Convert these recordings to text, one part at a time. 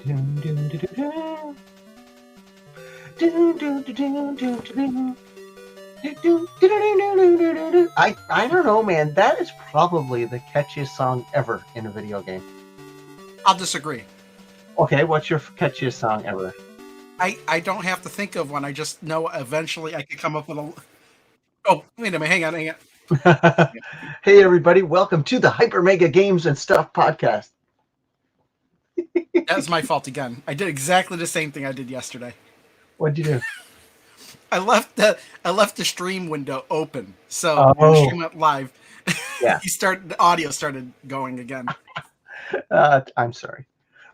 Dun, dun, dun, dun, dun. Dun, dun, dun, dun, dun, dun. I don't know, man. That is probably the catchiest song ever in a video game. I'll disagree. Okay, what's your catchiest song ever? I don't have to think of one. I just know eventually I could come up with a. Oh, wait a minute. Hang on. Hey, everybody. Welcome to the Hyper Mega Games and Stuff podcast. That was my fault again. I did exactly the same thing I did yesterday. What'd you do? I left the stream window open, so when the stream went live, Yeah. the audio started going again. I'm sorry.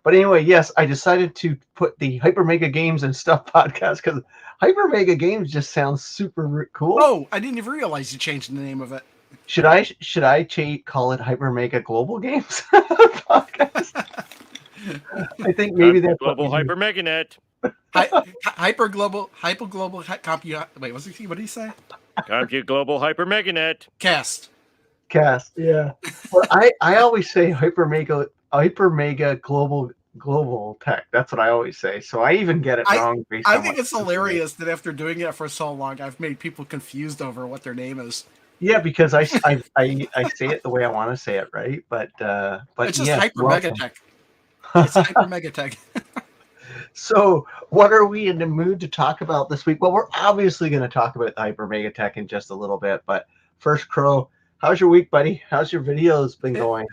But anyway, yes, I decided to put the Hyper Mega Games and Stuff podcast because Hyper Mega Games just sounds super cool. Oh, I didn't even realize you changed the name of it. Should I call it Hyper Mega Global Games podcast? I think maybe that's Global Hyper Meganet. Hyper global. Wait, what did he say? Compute Global Hyper Meganet. Cast. Yeah. Well, I always say Hyper Mega Global Tech. That's what I always say. So I even get it wrong. I think it's hilarious that after doing it for so long, I've made people confused over what their name is. Yeah, because I say it the way I want to say it, right? But it's just Hyper Mega Tech. It's Hyper Mega Tech. So, what are we in the mood to talk about this week? Well, we're obviously going to talk about Hyper Mega Tech in just a little bit, but first, Crow, how's your week, buddy? How's your videos been going?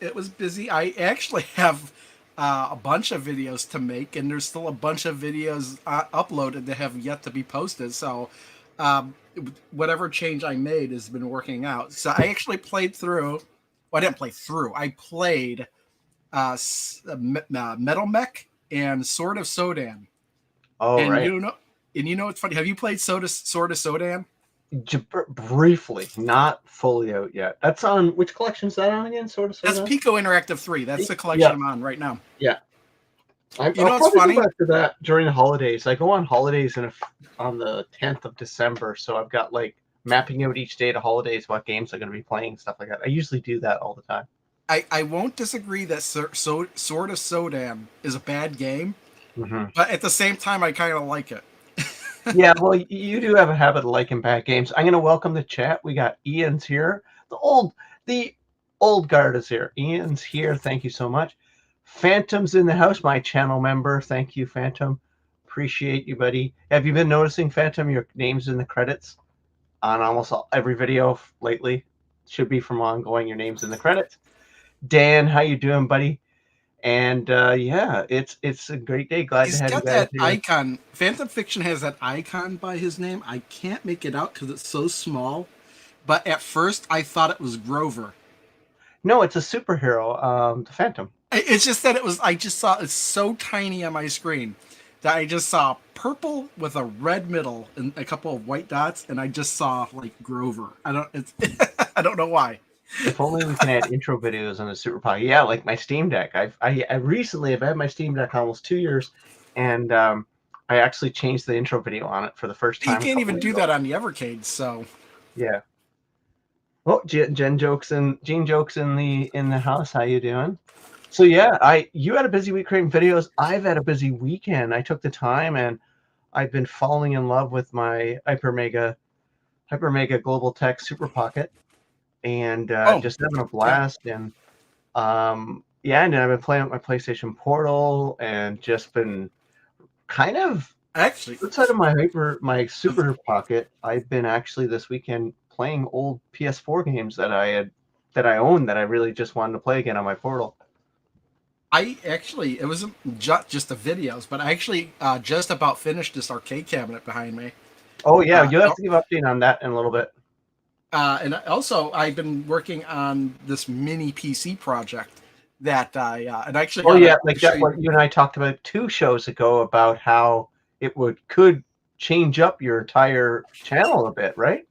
It was busy. I actually have a bunch of videos to make, and there's still a bunch of videos uploaded that have yet to be posted. So, whatever change I made has been working out. So, I actually played through. Well, I didn't play through. I played Metal Mech and Sword of Sodan. Oh, and right. You know what's funny? Have you played Sword of Sodan? Briefly, not fully out yet. That's on which collection is that on again? Sword of Sodan? That's Pico Interactive 3. That's the collection I'm on right now. Yeah. I'll funny? Go back to that during the holidays. I go on holidays on the 10th of December, so I've got like mapping out each day to holidays what games I'm going to be playing, stuff like that. I usually do that all the time. I won't disagree that Sword of Sodan is a bad game, mm-hmm. but at the same time, I kind of like it. Yeah, well, you do have a habit of liking bad games. I'm going to welcome the chat. We got Ian's here. The old guard is here. Ian's here. Thank you so much. Phantom's in the house, my channel member. Thank you, Phantom. Appreciate you, buddy. Have you been noticing, Phantom, your name's in the credits on almost every video lately? Should be from ongoing. Your name's in the credits. Dan, how you doing, buddy? And yeah, it's a great day. Glad to have you guys. He's got that icon. Phantom Fiction has that icon by his name. I can't make it out because it's so small. But at first, I thought it was Grover. No, it's a superhero, the Phantom. It's just that I just saw it's so tiny on my screen that I just saw purple with a red middle and a couple of white dots, and I just saw like Grover. I don't know why. If only we can add intro videos on the Super Pocket. Yeah, like my Steam Deck. I recently have had my Steam Deck almost 2 years, and I actually changed the intro video on it for the first time. You can't even do that on the Evercade, so yeah. Well, Gene jokes in the house. How you doing? So yeah, you had a busy week creating videos. I've had a busy weekend. I took the time and I've been falling in love with my Hyper Mega Global Tech Super Pocket. And just having a blast, and and then I've been playing with my PlayStation Portal, and just been kind of actually outside of my Super Pocket. I've been actually this weekend playing old PS4 games that I owned that I really just wanted to play again on my Portal. It wasn't just the videos, but I actually just about finished this arcade cabinet behind me. Oh yeah, you'll have to give an update on that in a little bit. And also, I've been working on this mini PC project that and actually. Oh yeah, like that. What you and I talked about 2 shows ago about how it could change up your entire channel a bit, right?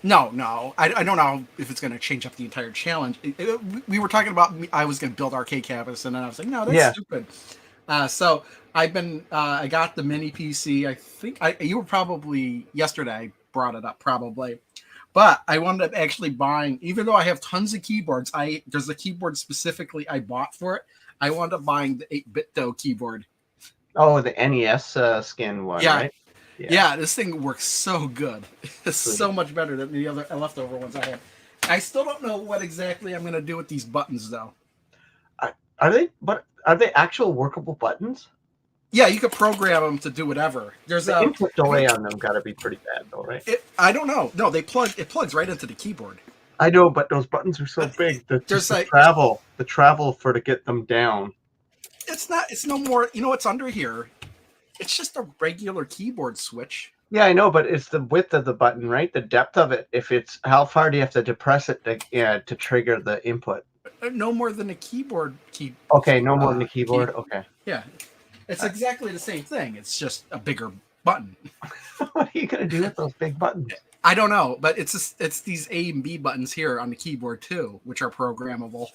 No, I don't know if it's going to change up the entire challenge. We were talking about I was going to build arcade cabinets, and then I was like, no, that's stupid. So I've been I got the mini PC. I think you were probably yesterday. I brought it up probably. But I wound up actually buying, even though I have tons of keyboards, there's a keyboard specifically I bought for it. I wound up buying the 8BitDo keyboard. Oh, the NES skin one, Yeah. right? Yeah, this thing works so good. It's Sweet. so much better than the other leftover ones I have. I still don't know what exactly I'm going to do with these buttons, though. Are they actual workable buttons? Yeah, you could program them to do whatever. There's The input delay on them got to be pretty bad, though, right? I don't know. No, it plugs right into the keyboard. I know, but those buttons are so big. There's the travel for to get them down. It's no more. You know what's under here? It's just a regular keyboard switch. Yeah, I know, but it's the width of the button, right? The depth of it. If it's how far do you have to depress it to trigger the input? No more than a keyboard key. Okay, no more than the keyboard. Okay. Yeah, it's exactly the same thing. It's just a bigger button. What are you gonna do with those big buttons? I don't know, but it's these A and B buttons here on the keyboard too, which are programmable.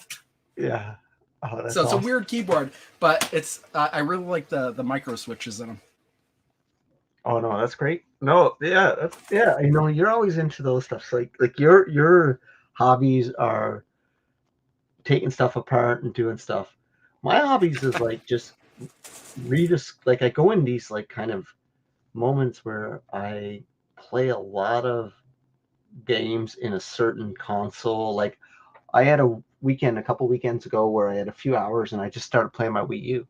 Yeah. Oh, that's so it's awesome. a weird keyboard, but it's I really like the micro switches in them. Oh no, that's great. No, yeah. I know you're always into those stuff. So like your hobbies are taking stuff apart and doing stuff. My hobbies is like just like I go in these like kind of moments where I play a lot of games in a certain console. Like I had a couple weekends ago where I had a few hours and I just started playing my Wii U.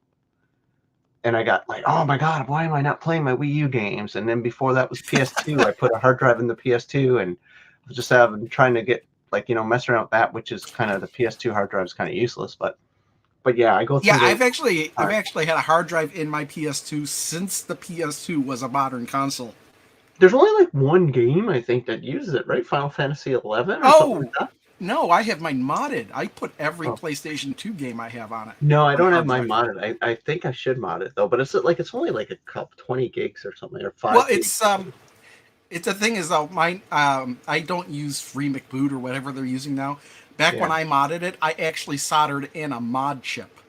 And I got like, oh my God, why am I not playing my Wii U games? And then before that was PS2. I put a hard drive in the PS2 and I was just trying to get messing around with that, which is kind of the PS2 hard drive is kind of useless. But yeah, I go through. Yeah, I've actually had a hard drive in my PS2 since the PS2 was a modern console. There's only like one game I think that uses it, right? Final Fantasy 11 or something like that. No, I have mine modded. I put every PlayStation 2 game I have on it. No, I don't have mine modded. I think I should mod it though, but it's only like a couple 20 gigs or something, or 5 Well, gigs. it's the thing is though, mine I don't use Free McBoot or whatever they're using now. Back when I modded it, I actually soldered in a mod chip.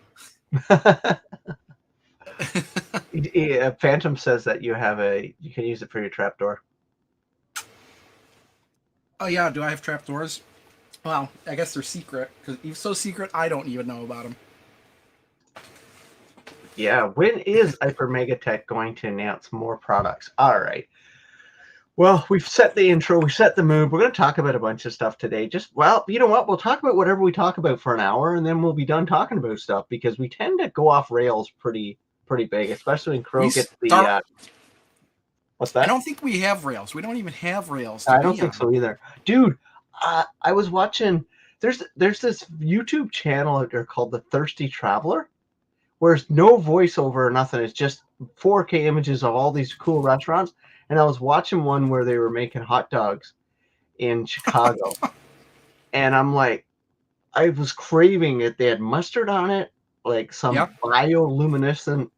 Phantom says that you can use it for your trapdoor. Oh yeah, do I have trapdoors? Well, I guess they're secret, because even so secret, I don't even know about them. Yeah, when is Hyper Megatech going to announce more products? All right. Well, we've set the intro, we set the mood. We're going to talk about a bunch of stuff today. You know what? We'll talk about whatever we talk about for an hour, and then we'll be done talking about stuff, because we tend to go off rails pretty big, especially when Crow gets the... What's that? I don't think we have rails. We don't even have rails. I don't think so either. Dude, I was watching... There's this YouTube channel out there called The Thirsty Traveler, where it's no voiceover or nothing. It's just 4K images of all these cool restaurants. And I was watching one where they were making hot dogs in Chicago. And I'm like, I was craving it. They had mustard on it, like some bioluminescent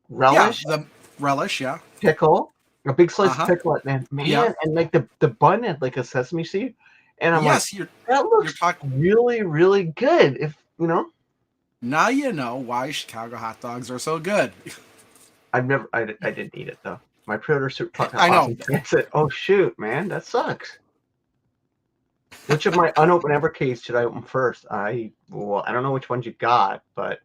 relish. Yeah, the relish, yeah. Pickle. A big slice of pickle, man. Yeah. And like the bun had like a sesame seed. And I'm like, that looks really, really good. If you know. Now you know why Chicago hot dogs are so good. I didn't eat it though. My pre-order super. I know. I said, "Oh shoot, man, that sucks." Which of my unopened Evercades should I open first? I don't know which ones you got, but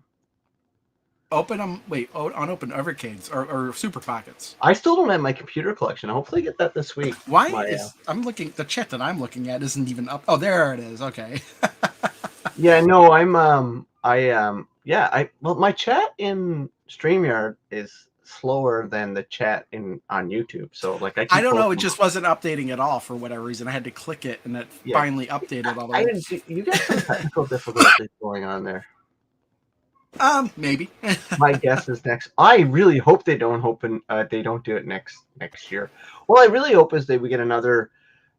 open them. Wait, unopened Evercades or Super Pockets. I still don't have my computer collection. I hopefully get that this week. Why I'm looking? The chat that I'm looking at isn't even up. Oh, there it is. Okay. Yeah, no, my chat in StreamYard is slower than the chat on YouTube. So like I don't know, it just wasn't updating at all for whatever reason. I had to click it and it finally updated all the way. You got some technical difficulties going on there. Maybe. My guess is next. I really hope they don't do it next year. Well, I really hope is we get another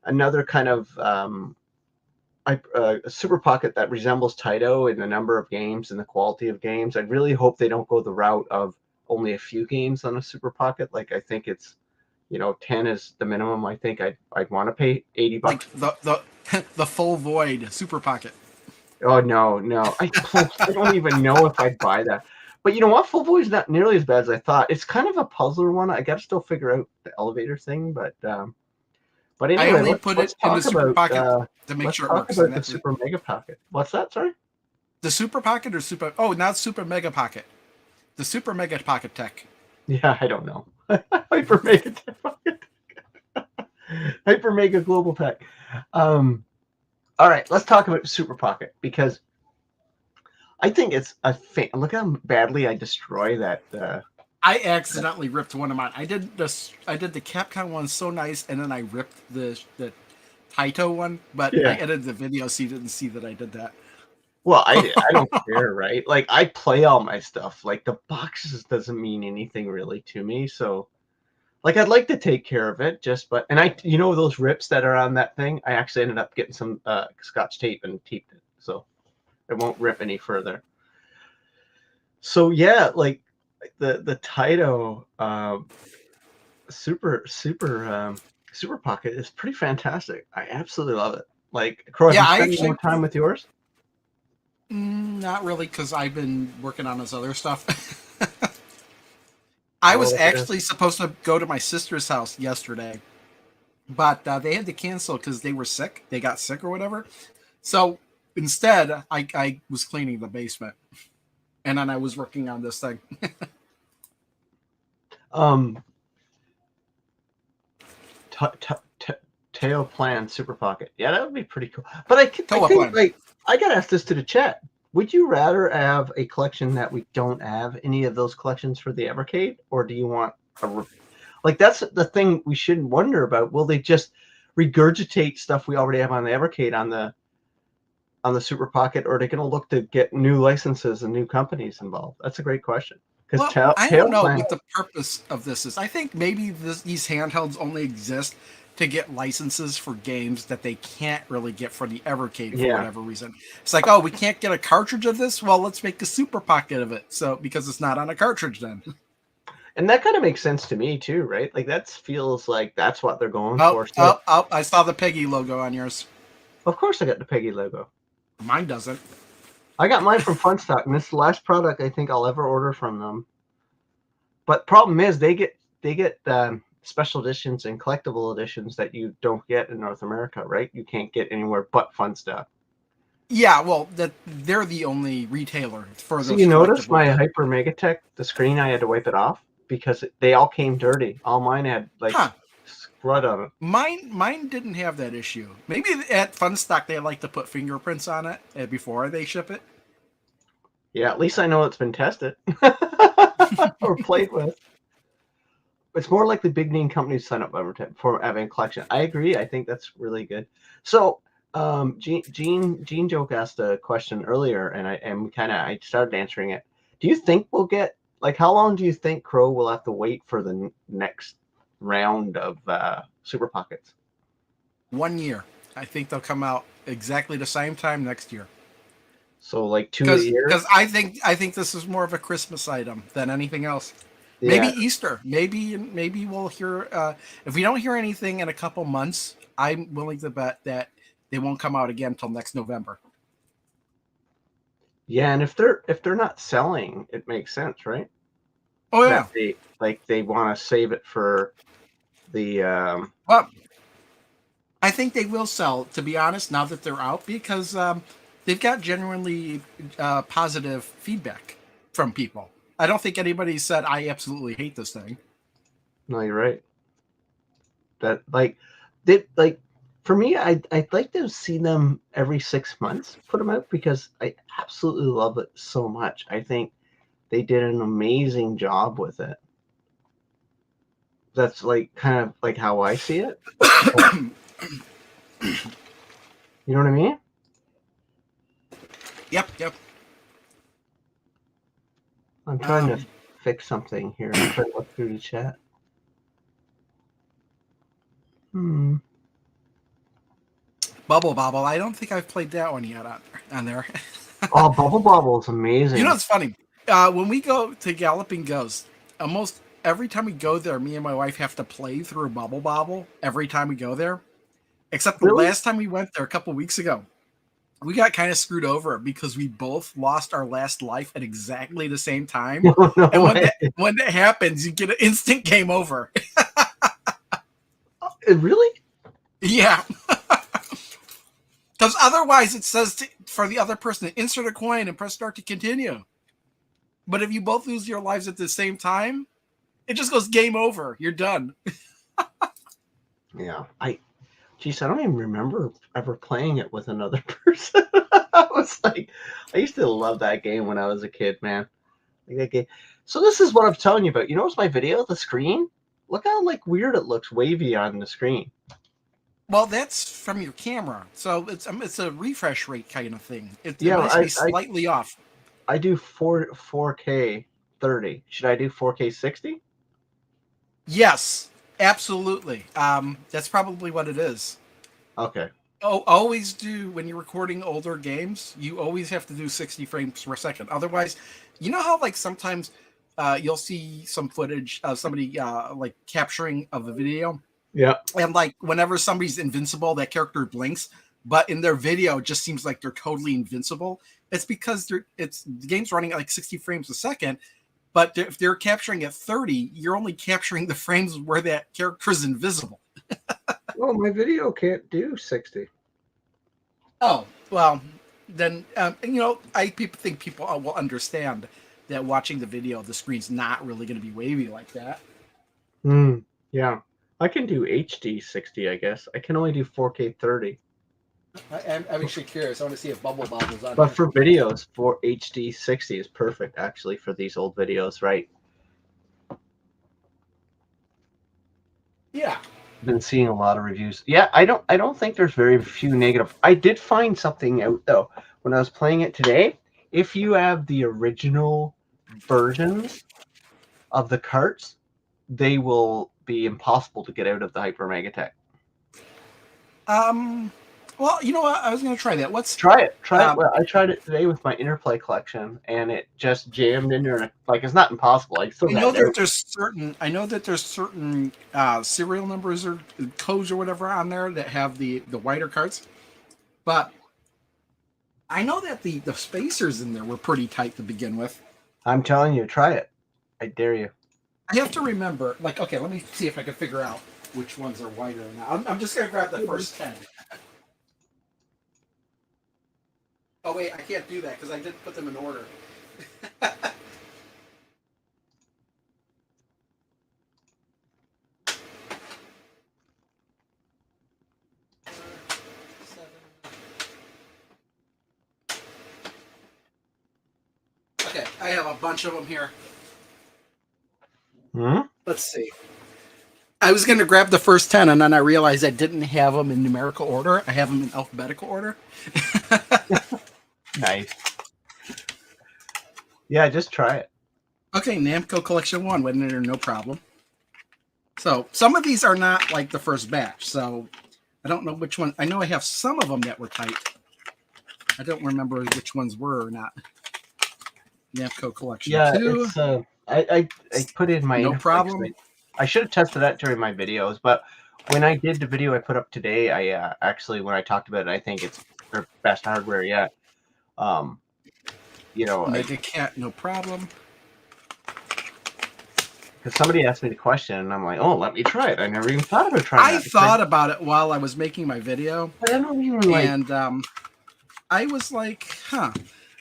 kind of a Super Pocket that resembles Taito in the number of games and the quality of games. I really hope they don't go the route of only a few games on a Super Pocket. Like I think it's 10 is the minimum. I think I'd want to pay $80. Like the full void Super Pocket. Oh no. I don't even know if I'd buy that. But you know what? Full void is not nearly as bad as I thought. It's kind of a puzzler one. I got to still figure out the elevator thing, but But I anyway, only put let's it in the talk Super about Pocket to make let's sure it talk works. about the Super Mega Pocket. What's that? Sorry. The Super Pocket or Super? Oh, not Super Mega Pocket. The Super Mega Pocket Tech. Yeah, I don't know. Hyper Mega Pocket. Hyper Mega Global Tech. All right, let's talk about Super Pocket because I think it's a look how badly I destroy that. I accidentally ripped one of mine. I did this. I did the Capcom one so nice, and then I ripped the Taito one. But I Yeah. edited the video so you didn't see that I did that. Well, I don't care, right? Like I play all my stuff. Like the boxes doesn't mean anything really to me. So, like I'd like to take care of it, and those rips that are on that thing. I actually ended up getting some Scotch tape and taped it, so it won't rip any further. So yeah, like the Taito Super Pocket is pretty fantastic. I absolutely love it. Like, Crow, have Yeah, you I spent any actually more time with yours? not really because I've been working on this other stuff. I Oh, was look at this. actually supposed to go to my sister's house yesterday, but they had to cancel because they were sick. They got sick or whatever. So instead, I was cleaning the basement, and then I was working on this thing. Tail Plan Super Pocket. Yeah, that would be pretty cool. But I think Plan. like I gotta ask this to the chat. Would you rather have a collection that we don't have any of those collections for the Evercade, or do you want like that's the thing we shouldn't wonder about? Will they just regurgitate stuff we already have on the Evercade on the Super Pocket, or are they going to look to get new licenses and new companies involved? That's a great question. Because Well, I don't know Plan, what the purpose of this is. I think maybe these handhelds only exist to get licenses for games that they can't really get for the Evercade for whatever reason. It's like, oh, we can't get a cartridge of this? Well, let's make a Super Pocket of it. So because it's not on a cartridge then. And that kind of makes sense to me too, right? Like that feels like that's what they're going for. So, I saw the Peggy logo on yours. Of course I got the Peggy logo. Mine doesn't. I got mine from Funstock, and this is the last product I think I'll ever order from them. But problem is they get special editions and collectible editions that you don't get in North America, right? You can't get anywhere but Funstock. Yeah, well, they're the only retailer for those. So you notice my Hyper Megatech, the screen, I had to wipe it off because they all came dirty. All mine had like scrud on it. Mine didn't have that issue. Maybe at Funstock they like to put fingerprints on it before they ship it. Yeah, at least I know it's been tested or played with. It's more likely big name companies sign up for having a collection. I agree. I think that's really good. So, Gene Joke asked a question earlier, and I started answering it. Do you think we'll get how long do you think Crow will have to wait for the next round of Super Pockets? 1 year. I think they'll come out exactly the same time next year. So like 2 years. Because I think this is more of a Christmas item than anything else. Yeah. Maybe Easter. Maybe we'll hear. If we don't hear anything in a couple months, I'm willing to bet that they won't come out again until next November. Yeah, and if they're not selling, it makes sense, right? Oh yeah. They want to save it for the. Well, I think they will sell. To be honest, now that they're out, because they've got genuinely positive feedback from people. I don't think anybody said I absolutely hate this thing. No, you're right. That for me, I'd like to see them every 6 months put them out because I absolutely love it so much. I think they did an amazing job with it. That's kind of like how I see it. You know what I mean? Yep. I'm trying to fix something here. I'm trying to look through the chat. Bubble Bobble. I don't think I've played that one yet on there. Oh, Bubble Bobble is amazing. You know what's funny? When we go to Galloping Ghost, almost every time we go there, me and my wife have to play through Bubble Bobble every time we go there. Except the last time we went there a couple weeks ago, we got kind of screwed over because we both lost our last life at exactly the same time. And when that happens, you get an instant game over. Really? Yeah. Because otherwise it says for the other person to insert a coin and press start to continue. But if you both lose your lives at the same time, it just goes game over. You're done. Yeah. Geez, I don't even remember ever playing it with another person. I was like, I used to love that game when I was a kid, man. Like that game. So this is what I'm telling you about. You notice my video, the screen? Look how like weird it looks, wavy on the screen. Well, that's from your camera, so it's a refresh rate kind of thing. It Yeah, must be slightly off. I do 4K 30. Should I do 4K 60? Yes, absolutely. That's probably what it is. Okay. Oh, always do when you're recording older games. You always have to do 60 frames per second. Otherwise, you know how like sometimes you'll see some footage of somebody like capturing of a video. Yeah. And like whenever somebody's invincible, that character blinks, but in their video, it just seems like they're totally invincible. It's because the game's running at like 60 frames a second, but if they're capturing at 30, you're only capturing the frames where that character's invisible. Well, my video can't do 60. Oh, well, then I think people will understand that watching the video, the screen's not really going to be wavy like that. Yeah. I can do HD 60, I guess. I can only do 4K 30. I'm actually curious. I want to see if Bubble Bob is on. But for videos, for HD 60 is perfect, actually, for these old videos, right? Yeah. I've been seeing a lot of reviews. Yeah, I don't think there's very few negative. I did find something out, though, when I was playing it today. If you have the original versions of the carts, they will be impossible to get out of the Hyper Mega Tech. Well, you know what? I was going to try that. Try it. Well, I tried it today with my Interplay collection, and it just jammed in there. Like, it's not impossible. I know that there's certain serial numbers or codes or whatever on there that have the wider cards, but I know that the spacers in there were pretty tight to begin with. I'm telling you, try it. I dare you. I have to remember, like, okay, let me see if I can figure out which ones are wider or not. I'm just going to grab the first 10. Oh, wait, I can't do that because I didn't put them in order. Okay, I have a bunch of them here. Let's see. I was going to grab the first 10, and then I realized I didn't have them in numerical order. I have them in alphabetical order. Nice. Yeah, just try it. Okay, Namco Collection 1 went in there, no problem. So, some of these are not like the first batch, so I don't know which one. I know I have some of them that were tight. I don't remember which ones were or not. Namco Collection 2. It's, I put in my... No problem. I should have tested that during my videos, but when I did the video I put up today, I actually, when I talked about it, I think it's their best hardware yet. Mega Cat, no problem. Because somebody asked me the question, and I'm like, oh, let me try it. I never even thought about trying it. I thought about it while I was making my video. But I don't even like... And I was like,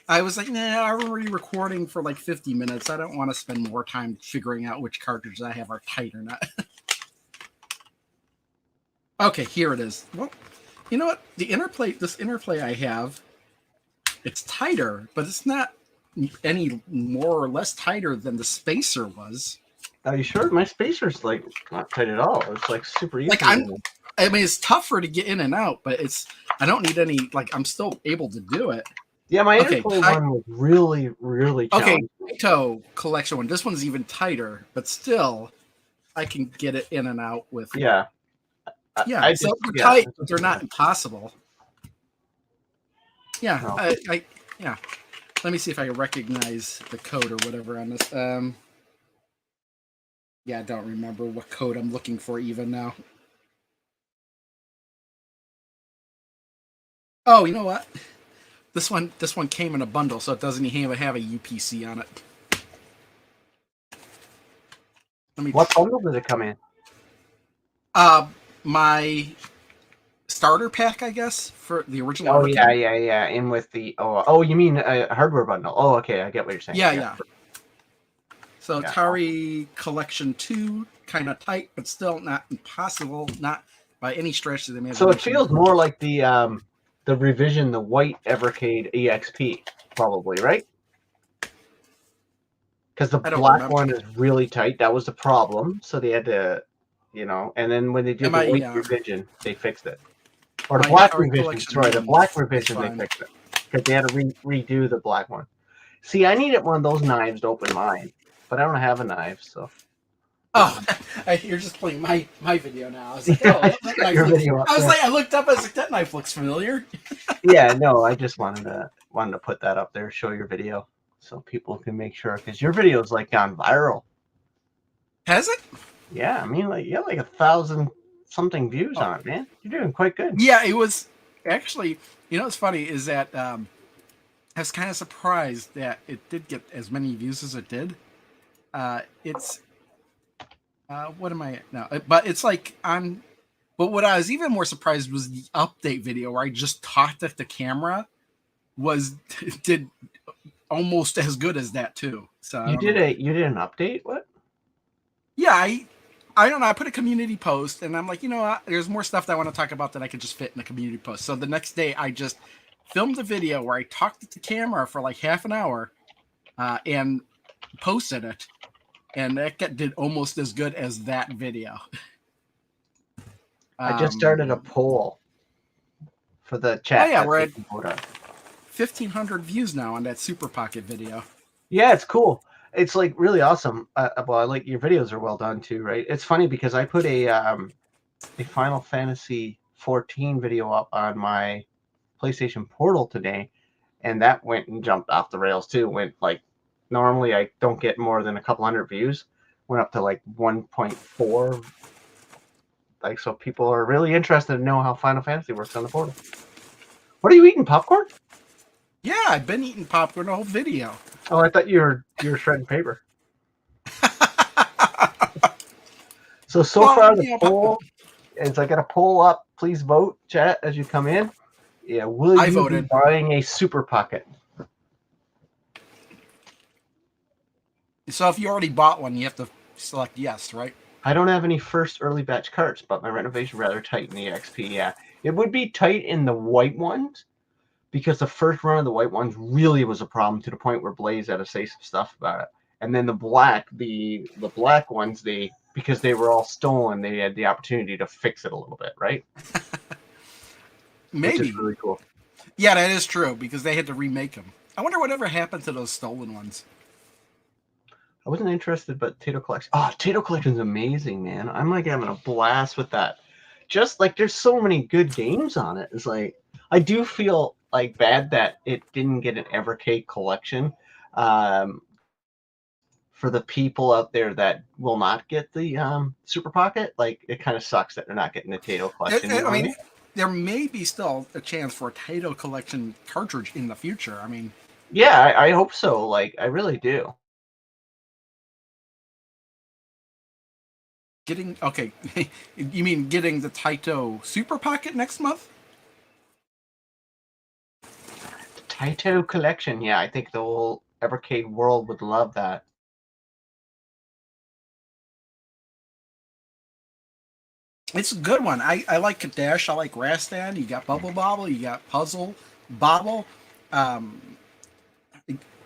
I was like, nah, I'm already recording for like 50 minutes. I don't want to spend more time figuring out which cartridges I have are tight or not. Okay, here it is. Well, you know what? This interplay I have, it's tighter, but it's not any more or less tighter than the spacer was. Are you sure? My spacer's like not tight at all. It's like super easy. I mean, it's tougher to get in and out, but I don't need any, like, I'm still able to do it. Yeah, my Interplay one was really, really challenging. Okay, Taito Collection 1. This one's even tighter, but still, I can get it in and out with... Yeah. Yeah, so they're tight, but they're not impossible. Yeah, no. Yeah. Let me see if I recognize the code or whatever on this. Yeah, I don't remember what code I'm looking for even now. Oh, you know what? This one came in a bundle, so it doesn't even have a UPC on it. What bundle did it come in? My starter pack, I guess, for the original. Oh Evercade. yeah. In with the you mean a hardware bundle? Oh, okay, I get what you're saying. Yeah. So Yeah. Atari Collection 2, kind of tight, but still not impossible, not by any stretch of the So it imagination. feels more like the revision, the white Evercade EXP, probably, right? Because the I don't black remember. one is really tight. That was the problem. So they had to, and then when they did the white revision, they fixed it. Or the black Atari revision. Collection Sorry, the 1 black is revision, they fine. fixed it. Because they had to redo the black one. See, I needed one of those knives to open mine, but I don't have a knife, so. Oh, you're just playing my video now. I was like, Yeah, oh, I that just got knife your looks. video up I was there. like, I looked up. I was like, that knife looks familiar. Yeah, no, I just wanted to put that up there, show your video, so people can make sure, because your video's like gone viral. Has it? Yeah, I mean, like you have like 1,000 something views on it, man. You're doing quite good. Yeah, it was actually. You know what's funny is that I was kind of surprised that it did get as many views as it did. It's what am I now? But it's like on. But what I was even more surprised was the update video where I just talked at the camera did almost as good as that too. So You did an update? What? Yeah, I don't know. I put a community post, and I'm like, you know what? There's more stuff that I want to talk about that I could just fit in a community post. So the next day, I just filmed a video where I talked to the camera for like half an hour, and posted it, and that did almost as good as that video. I just started a poll for the chat. Oh yeah, we're at 1,500 views now on that Super Pocket video. Yeah, it's cool. It's like really awesome. Well, I like your videos are well done too, right? It's funny because I put a Final Fantasy 14 video up on my PlayStation Portal today, and that went and jumped off the rails too. Went like normally I don't get more than a couple hundred views. Went up to like 1.4. Like, so people are really interested to know how Final Fantasy works on the Portal. What are you eating? Popcorn? Yeah, I've been eating popcorn the whole video. Oh, I thought you were shredding paper. So far the poll is, I got a poll up. Please vote, chat, as you come in. Yeah, will you be buying a Super Pocket? So if you already bought one, you have to select yes, right? I don't have any first early batch carts, but my renovation rather tight in the XP. Yeah, it would be tight in the white ones because the first run of the white ones really was a problem to the point where Blaze had to say some stuff about it. And then the black ones, because they were all stolen, they had the opportunity to fix it a little bit, right? Maybe. Which is really cool. Yeah, that is true because they had to remake them. I wonder whatever happened to those stolen ones. I wasn't interested, but Tato Collection. Oh, Tato Collection's amazing, man. I'm like having a blast with that. Just like there's so many good games on it. It's like I do feel like bad that it didn't get an Evercade collection. For the people out there that will not get the Super Pocket, like it kind of sucks that they're not getting the Tato Collection. I mean, there may be still a chance for a Tato Collection cartridge in the future. I mean, yeah, I hope so. Like, I really do. Okay, you mean getting the Taito Super Pocket next month? The Taito Collection, yeah, I think the whole Evercade world would love that. It's a good one. I like Kadash. I like Rastan. You got Bubble Bobble. You got Puzzle Bobble.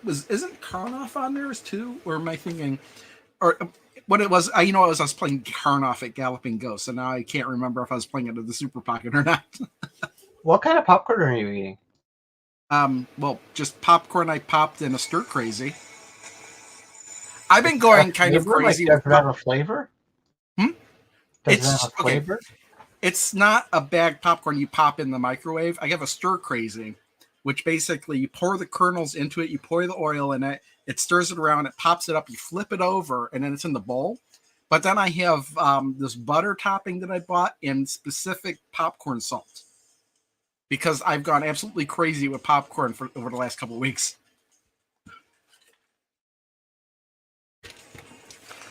Isn't Karnoff on there too? Or am I thinking? Or what it was? I was playing Karnoff at Galloping Ghost, and now I can't remember if I was playing it at the Super Pocket or not. What kind of popcorn are you eating? Well, just popcorn I popped in a stir crazy. I've been going kind of crazy. Does it have a flavor? Does it have a flavor? Okay. It's not a bag popcorn you pop in the microwave. I have a stir crazy, which basically you pour the kernels into it, you pour the oil in it, it stirs it around, it pops it up, you flip it over, and then it's in the bowl. But then I have this butter topping that I bought and specific popcorn salt because I've gone absolutely crazy with popcorn over the last couple of weeks.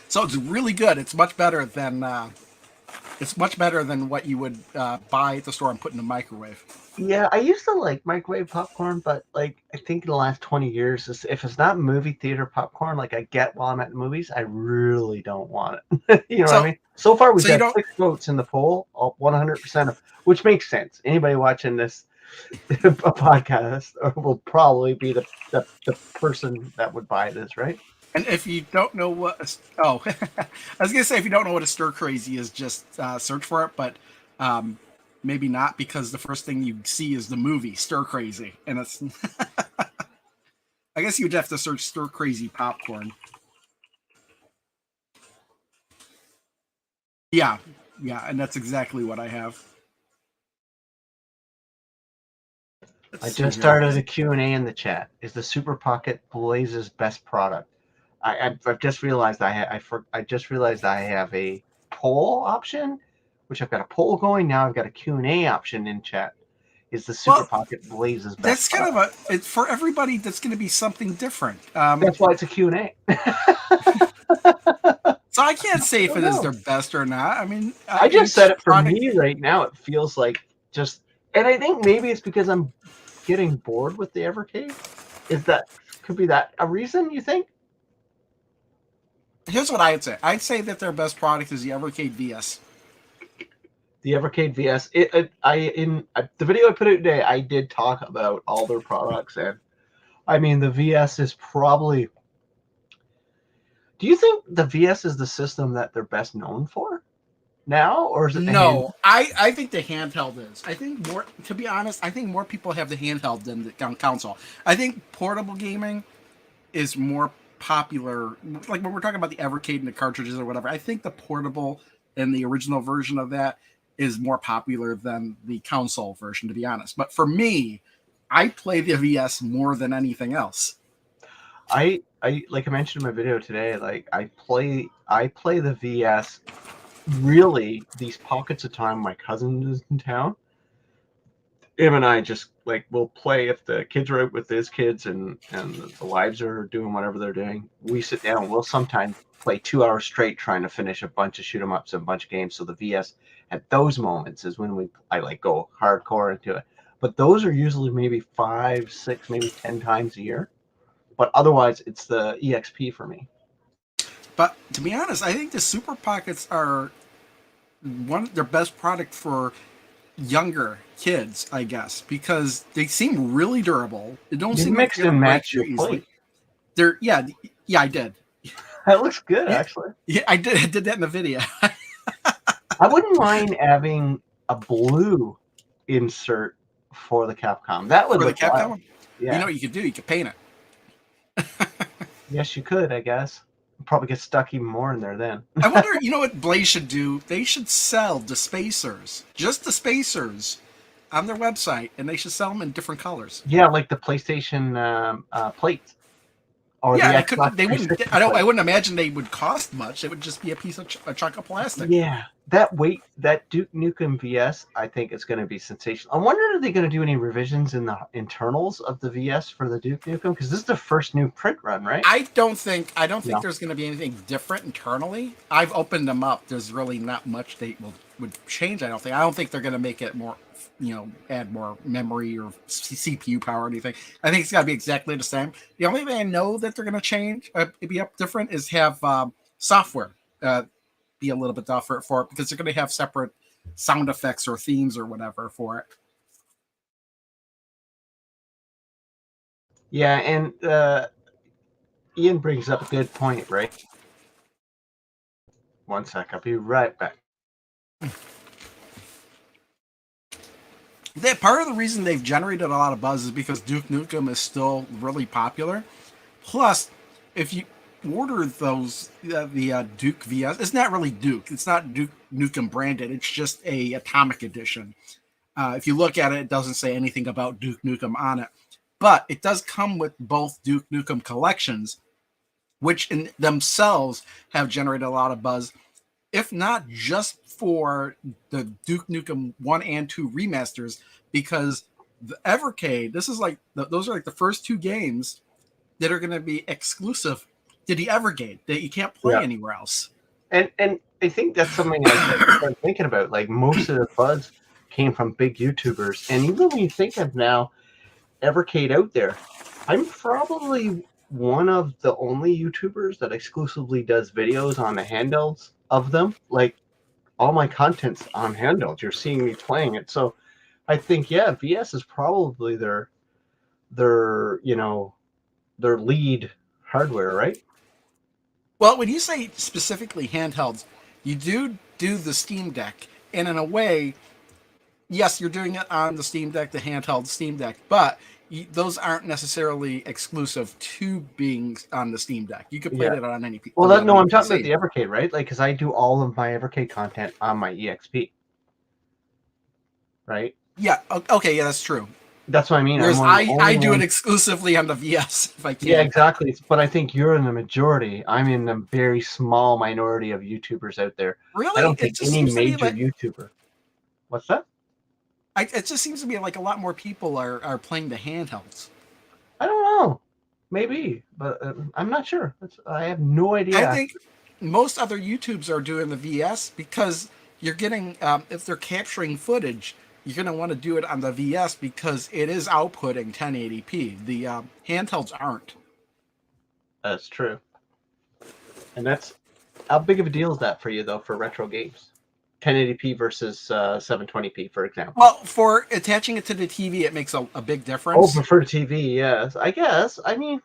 So it's really good. It's much better than It's much better than what you would buy at the store and put in a microwave. Yeah, I used to like microwave popcorn, but like I think in the last 20 years, if it's not movie theater popcorn, like I get while I'm at the movies, I really don't want it. You know what I So, mean? So far, we've so you got don't. 6 votes in the poll, all 100% of which makes sense. Anybody watching this a podcast will probably be the person that would buy this, right? And if you don't know what, I was gonna say if you don't know what a stir crazy is, just search for it. But um, maybe not, because the first thing you see is the movie Stir Crazy, and it's. I guess you'd have to search Stir Crazy popcorn. Yeah, yeah, and that's exactly what I have. I just started a Q&A in the chat. Is the Super Pocket Blaze's best product? I've just realized I just realized I have a poll option, which I've got a poll going now. I've got a Q&A option in chat. Is the Super Pocket Blaze's best? That's kind of it's for everybody. That's going to be something different. That's why it's a Q&A. So I can't say if it is their best or not. I mean, I just said it for me right now. It feels like just, and I think maybe it's because I'm getting bored with the Evercade. Could be that a reason, you think? Here's what I'd say. I'd say that their best product is the Evercade VS. The Evercade VS. In the video I put out today, I did talk about all their products, and I mean the VS is probably. Do you think the VS is the system that they're best known for now, or is it no? I think the handheld is. I think more. To be honest, I think more people have the handheld than the console. I think portable gaming is more popular. Like when we're talking about the Evercade and the cartridges or whatever, I think the portable and the original version of that is more popular than the console version, to be honest. But for me, I play the VS more than anything else. I like I mentioned in my video today, like I play the VS really these pockets of time my cousin is in town. Him and I just like we'll play if the kids are out with his kids and the wives are doing whatever they're doing. We sit down. We'll sometimes play 2 hours straight trying to finish a bunch of shoot 'em ups and a bunch of games. So the VS at those moments is when I like go hardcore into it. But those are usually maybe 5, 6, maybe 10 times a year. But otherwise, it's the EXP for me. But to be honest, I think the Super Pockets are their best product for younger kids, I guess, because they seem really durable. They don't seem mix like and match your your plate. They're yeah, I did. That looks good, actually. Yeah, I did that in the video. I wouldn't mind having a blue insert for the Capcom. That would look wild. Yeah. You know what you could do? You could paint it. Yes, you could, I guess. Probably get stuck even more in there then. I wonder, you know what Blaze should do? They should sell the spacers, just the spacers, on their website, and they should sell them in different colors. Yeah, like the PlayStation plates. Or yeah, they wouldn't. I wouldn't imagine they would cost much. It would just be a piece of a chunk of plastic. Yeah, that Duke Nukem VS, I think is going to be sensational. I wonder, are they going to do any revisions in the internals of the VS for the Duke Nukem? Because this is the first new print run, right? I don't think there's going to be anything different internally. I've opened them up. There's really not much they would change. I don't think they're going to make it more. Add more memory or CPU power or anything. I think it's got to be exactly the same. The only thing I know that they're going to change, be up different, is have software be a little bit different for it, because they're going to have separate sound effects or themes or whatever for it. Yeah, and Ian brings up a good point, right? One sec, I'll be right back. Part of the reason they've generated a lot of buzz is because Duke Nukem is still really popular. Plus, if you order those, the Duke VS, it's not really Duke. It's not Duke Nukem branded. It's just a Atomic Edition. If you look at it, it doesn't say anything about Duke Nukem on it. But it does come with both Duke Nukem collections, which in themselves have generated a lot of buzz, if not just for the Duke Nukem 1 and 2 remasters, because the Evercade, those are like the first 2 games that are going to be exclusive to the Evercade that you can't play anywhere else. And I think that's something I started thinking about. Like most of the buzz came from big YouTubers, and even when you think of now Evercade out there, I'm probably one of the only YouTubers that exclusively does videos on the handhelds of them. Like all my content's on handhelds. You're seeing me playing it, so I think VS is probably their their lead hardware, right? Well, when you say specifically handhelds, you do the Steam Deck, and in a way, yes, you're doing it on the Steam Deck, the handheld Steam Deck, but those aren't necessarily exclusive to being on the Steam Deck. You could play Yeah. it on any. Well, on no, any I'm talking about PC. the Evercade, right? Like, because I do all of my Evercade content on my EXP, right? Yeah. Okay. Yeah, that's true. That's what I mean. I'm Whereas one of the I only do it ones. exclusively on the VS if I Yeah, can. exactly. But I think you're in the majority. I'm in the very small minority of YouTubers out there. I Really, don't it think just any seems to me major like YouTuber. What's that? it just seems to me like a lot more people are playing the handhelds. I don't know. Maybe, but I'm not sure. I have no I idea. think most other YouTubes are doing the VS because you're getting if they're capturing footage, you're going to want to do it on the VS because it is outputting 1080p. The handhelds aren't. That's true. And that's how big of a deal is that for you, though, for retro games? 1080p versus 720p, for example. Well, for attaching it to the TV, it makes a big Oh, difference. but for TV, yes. I guess. I mean,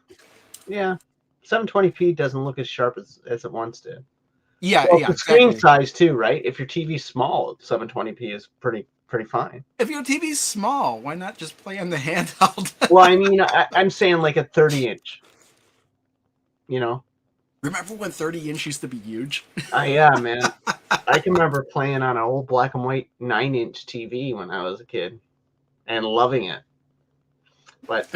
yeah. 720p doesn't look as sharp as it once did. Yeah, Well, yeah, the screen exactly. size too, right? If your TV's small, 720p is pretty fine. If your TV's small, why not just play on the handheld? Well, I mean, I'm saying like a 30 inch. You know? Remember when 30-inch used to be huge? Yeah, man. I can remember playing on an old black and white 9-inch TV when I was a kid and loving it. But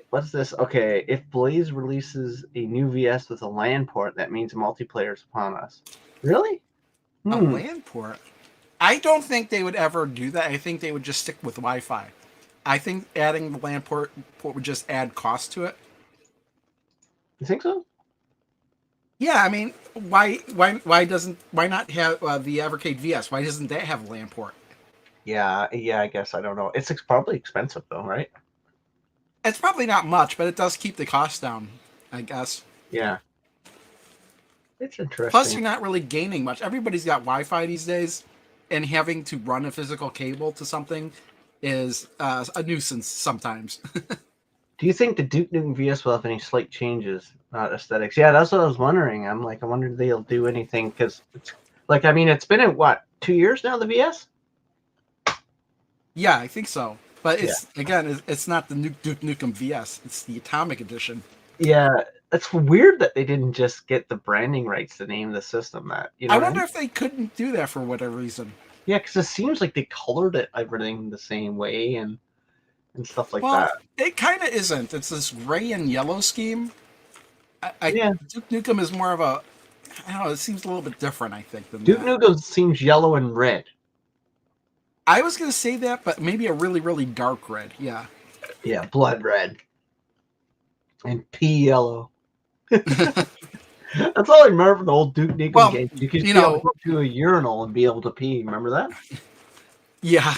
what's this? Okay, if Blaze releases a new VS with a LAN port, that means multiplayer is upon us. Really? A LAN port. I don't think they would ever do that. I think they would just stick with Wi-Fi. I think adding the LAN port would just add cost to it. You think so? Yeah, I mean, why not have the Evercade VS? Why doesn't that have a LAN port? Yeah, I guess I don't know. It's probably expensive though, right? It's probably not much, but it does keep the cost down, I guess. Yeah. It's Plus, you're interesting. not really gaining much. Everybody's got Wi-Fi these days, and having to run a physical cable to something is a nuisance sometimes. Do you think the Duke Nukem VS will have any slight changes, aesthetics? Yeah, that's what I was wondering. I wonder if they'll do anything because it's like, I mean, it's been in what, 2 years now, the VS? Yeah, I think so. But Yeah. it's not the Duke Nukem VS. It's the Atomic Edition. Yeah, it's weird that they didn't just get the branding rights to name the system that. You know I what I wonder mean? if they couldn't do that for whatever reason. Yeah, because it seems like they colored it everything the same way and stuff like Well, that. it kind of isn't. It's this gray and yellow scheme. Yeah, Duke Nukem is more of a. I don't know. It seems a little bit different, I think, than Duke that. Nukem seems yellow and red. I was gonna say that, but maybe a really, really dark red. Yeah. Yeah, blood red and pea yellow. That's all I remember from the old Duke Nukem Well, games. You could you be able to know, go to a urinal and be able to pee. Remember that? yeah.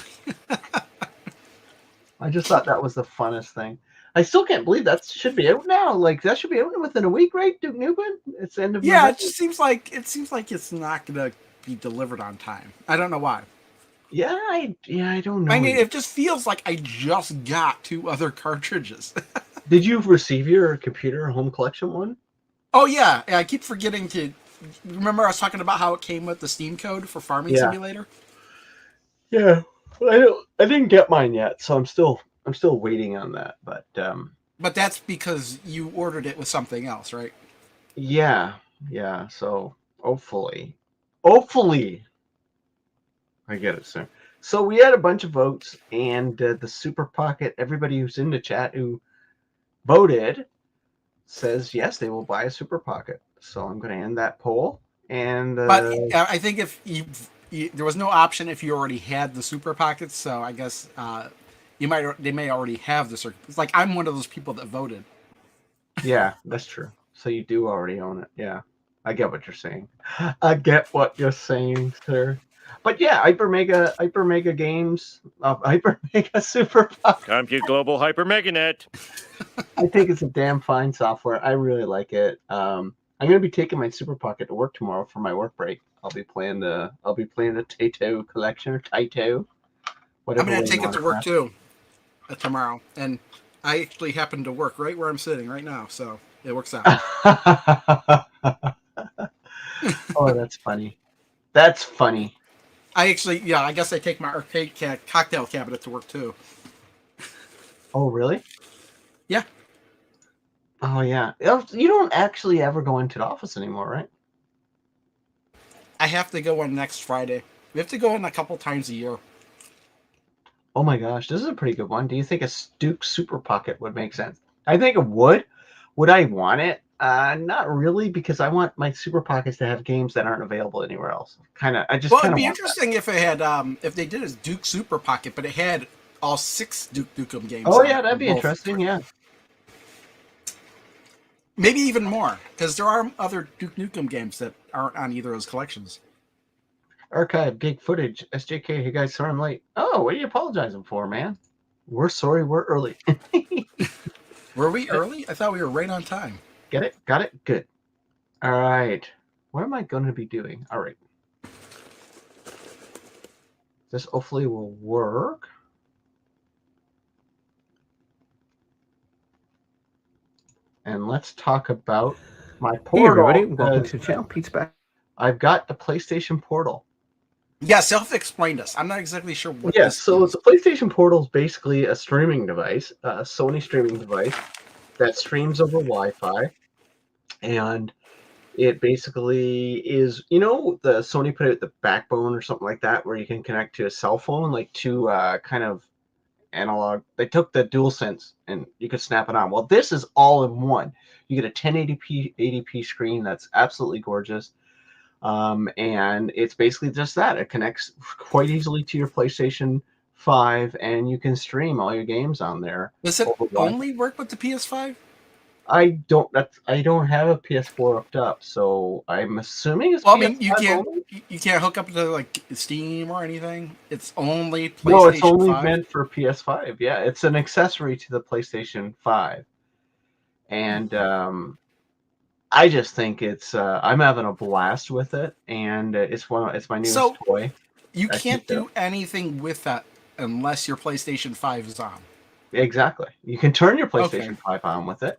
I just thought that was the funnest thing. I still can't believe that should be out now. Like that should be out within a week, right? Duke Nukem. It's the end of Yeah, November. it just seems like it's not gonna be delivered on time. I don't know why. Yeah, I don't know. I mean, it just feels like I just got 2 other cartridges. Did you receive your computer home collection one? Oh yeah, I keep forgetting to. Remember, I was talking about how it came with the Steam code for Farming Yeah. Simulator. Yeah, I didn't get mine yet, so I'm still waiting on that. But But that's because you ordered it with something else, right? yeah. So hopefully, I get it soon. So we had a bunch of votes, and the Super Pocket. Everybody who's in the chat who voted says yes, they will buy a Super Pocket. So I'm going to end that poll. And But I think if there was no option if you already had the Super Pockets, so I guess they may already have the circuit. It's like I'm one of those people that voted. yeah, that's true. So you do already own it. Yeah. I get what you're saying. I get what you're saying, sir. But yeah, Hyper Mega Games, Hyper Mega Super Pocket. Compute Global Hyper Meganet. I think it's a damn fine software. I really like it. I'm gonna be taking my Super Pocket to work tomorrow for my work break. I'll be playing the Taito collection or Taito, I'm whatever. going way to you take it want to work too tomorrow. And I actually happen to work right where I'm sitting right now. So it works out. Oh, that's funny. That's funny. I guess I take my arcade cocktail cabinet to work too. Oh, really? Yeah. Oh, yeah. You don't actually ever go into the office anymore, right? I have to go on next Friday. We have to go in a couple times a year. Oh my gosh, this is a pretty good one. Do you think a Duke Super Pocket would make sense? I think it would. Would I want it? Not really, because I want my Super Pockets to have games that aren't available anywhere else. I just Well, kind it'd of be want that. interesting if it had if they did a Duke Super Pocket, but it had all 6 Duke Nukem games. Oh on yeah, it, that'd be both. interesting. Yeah. Maybe even more, because there are other Duke Nukem games that aren't on either of those collections. Archive, gig footage, SJK. Hey guys, sorry I'm late. Oh, what are you apologizing for, man? We're sorry, we're early. Were we early? I thought we were right on time. Get it? Got it? Good. All right. What am I going to be doing? All right. This hopefully will work. And let's talk about my portal. Hey everybody, welcome to the channel. Pete's back. I've got the PlayStation Portal. Yeah, self-explain us. I'm not exactly sure what Yes, this so is. the PlayStation Portal is basically a streaming device, a Sony streaming device that streams over Wi-Fi, and it basically is, the Sony put out the Backbone or something like that, where you can connect to a cell phone, like two kind of analog. They took the DualSense and you could snap it on. Well, this is all in one. You get a 1080p 80p screen that's absolutely gorgeous. And it's basically just that. It connects quite easily to your PlayStation 5, and you can stream all your games on there. Does it over Wi-Fi. only work with the PS5? I don't have a PS4 hooked up, so I'm assuming it's Well, I PS5 mean, only. you can't hook up to like Steam or anything. It's only PlayStation No, it's only 5. meant for PS5. Yeah, it's an accessory to the PlayStation 5. And I just think it's I'm having a blast with it, and it's my newest toy. You can't do anything with that unless your PlayStation 5 is on. Exactly. You can turn your PlayStation 5 on with it.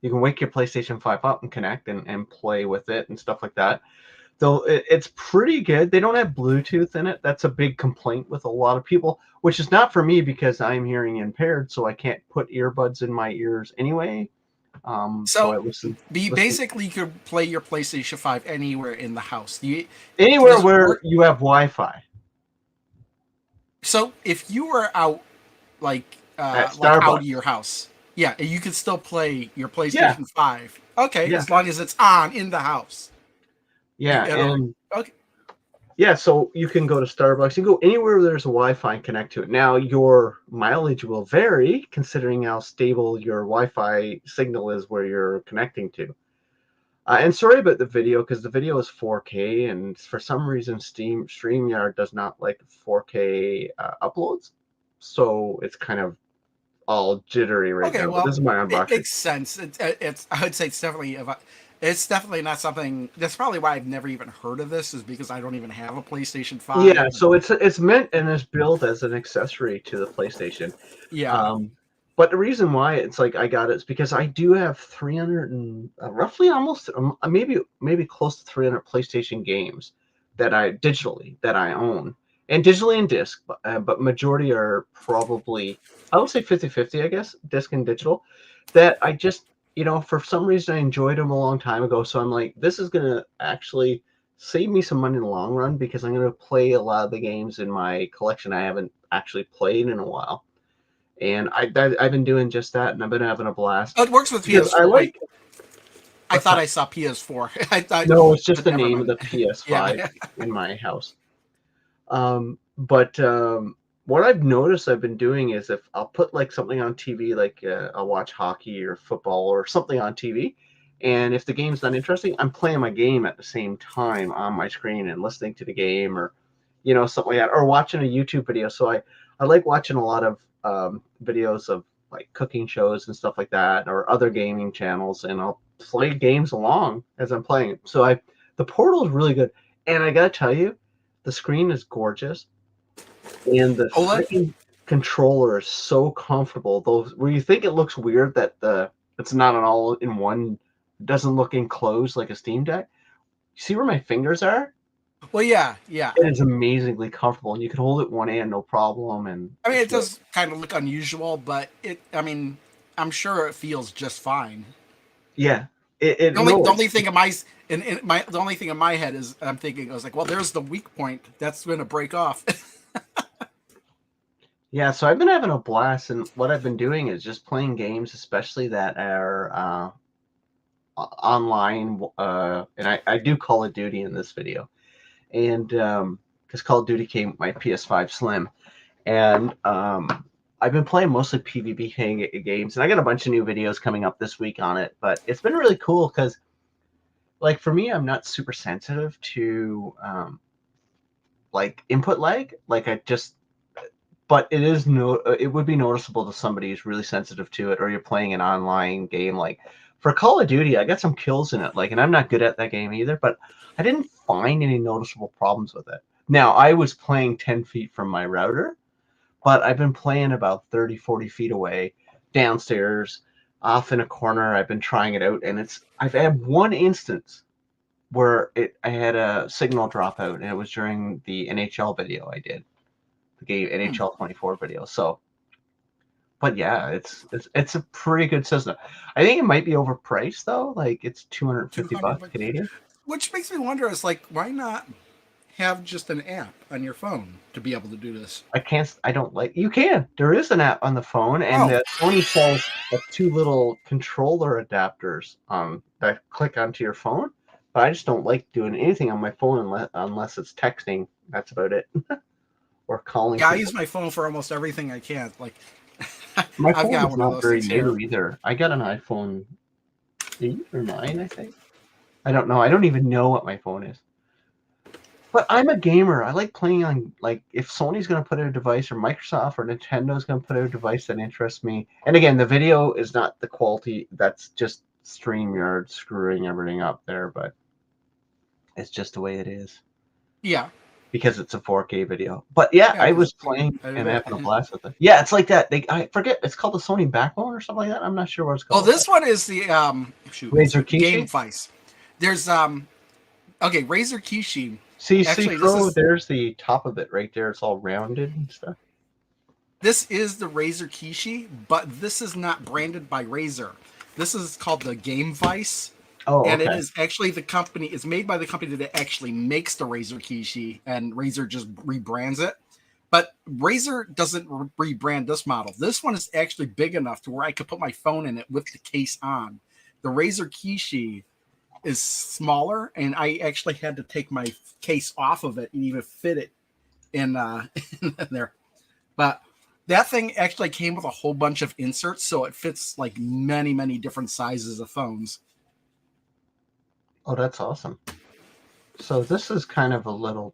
You can wake your PlayStation 5 up and connect and play with it and stuff like that. Though it's pretty good. They don't have Bluetooth in it. That's a big complaint with a lot of people, which is not for me because I'm hearing impaired, so I can't put earbuds in my ears anyway. So I listen. Basically, you could play your PlayStation 5 anywhere in the house. Anywhere where you have Wi-Fi. So if you were out, like out of your house, yeah, you could still play your PlayStation 5. Okay, as long as it's on in the house. Yeah, and okay. Yeah, so you can go to Starbucks. You can go anywhere where there's a Wi-Fi and connect to it. Now, your mileage will vary considering how stable your Wi-Fi signal is where you're connecting to. And sorry about the video, because the video is 4K, and for some reason, StreamYard does not like 4K uploads. So it's kind of all jittery right now. Well, this is my unboxing. It makes sense. It's I would say it's definitely not something. That's probably why I've never even heard of this, is because I don't even have a PlayStation 5. Yeah, so it's meant and is built as an accessory to the PlayStation. Yeah. But the reason why it's like I got it is because I do have 300 and roughly almost maybe close to 300 PlayStation games that I own, and digitally and disc, but majority are probably, I would say 50-50, I guess, disc and digital, that I just, for some reason I enjoyed them a long time ago. So I'm like, this is going to actually save me some money in the long run, because I'm going to play a lot of the games in my collection I haven't actually played in a while. And I've been doing just that, and I've been having a blast. Oh, it works with PS4. I thought I saw PS4. No, it's just the name of the PS5 in my house. But what I've noticed I've been doing is, if I'll put like something on TV, like I'll watch hockey or football or something on TV, And if the game's not interesting, I'm playing my game at the same time on my screen and listening to the game, or something like that, or watching a YouTube video. So I like watching a lot of videos of like cooking shows and stuff like that, or other gaming channels, and I'll play games along as I'm playing it. So the Portal is really good, and I gotta tell you, the screen is gorgeous, and the OLED? freaking controller is so comfortable. Those where you think it looks weird that it's not an all-in-one, doesn't look enclosed like a Steam Deck. You see where my fingers are? Well, yeah. It is amazingly comfortable, and you can hold it one hand no problem. And I mean, it does kind of look unusual, but I'm sure it feels just fine. Yeah, The only thing in my head is I'm thinking, I was like, well, there's the weak point that's going to break off. Yeah, so I've been having a blast, and what I've been doing is just playing games, especially that are online. And I do Call of Duty in this video, and because Call of Duty came with my PS5 Slim, and I've been playing mostly PvP games, and I got a bunch of new videos coming up this week on it. But it's been really cool because, like, for me, I'm not super sensitive to like input lag. But it would be noticeable to somebody who's really sensitive to it, or you're playing an online game. Like for Call of Duty, I got some kills in it, and I'm not good at that game either, but I didn't find any noticeable problems with it. Now, I was playing 10 feet from my router, but I've been playing about 30, 40 feet away, downstairs, off in a corner. I've been trying it out, and I've had one instance where I had a signal dropout, and it was during the NHL video I did. Game NHL 24 video. So, but yeah, it's a pretty good system. I think it might be overpriced though. Like it's $250 Canadian. Which makes me wonder, is like, why not have just an app on your phone to be able to do this? You can. There is an app on the phone, and Sony sells two little controller adapters that click onto your phone. But I just don't like doing anything on my phone unless it's texting. That's about it. Or calling. Yeah, I use my phone for almost everything I can. Like, my phone is not very new either. I got an iPhone 8 or 9, I think. I don't know. I don't even know what my phone is. But I'm a gamer. I like playing on, like, if Sony's going to put out a device, or Microsoft or Nintendo's going to put out a device that interests me. And again, the video is not the quality. That's just StreamYard screwing everything up there, but it's just the way it is. Yeah. Because it's a 4K video. But yeah, I was playing and having a blast with it. Yeah, it's like that. I forget. It's called the Sony Backbone or something like that. I'm not sure what it's called. Oh, this one is the Razer Kishi? Game Vice. There's Razer Kishi. See, there's the top of it right there. It's all rounded and stuff. This is the Razer Kishi, but this is not branded by Razer. This is called the Game Vice. Oh, and it is actually the company. It's made by the company that actually makes the Razer Kishi, and Razer just rebrands it. But Razer doesn't rebrand this model. This one is actually big enough to where I could put my phone in it with the case on. The Razer Kishi is smaller, and I actually had to take my case off of it and even fit it in there. But that thing actually came with a whole bunch of inserts, so it fits like many, many different sizes of phones. Oh, that's awesome. So this is kind of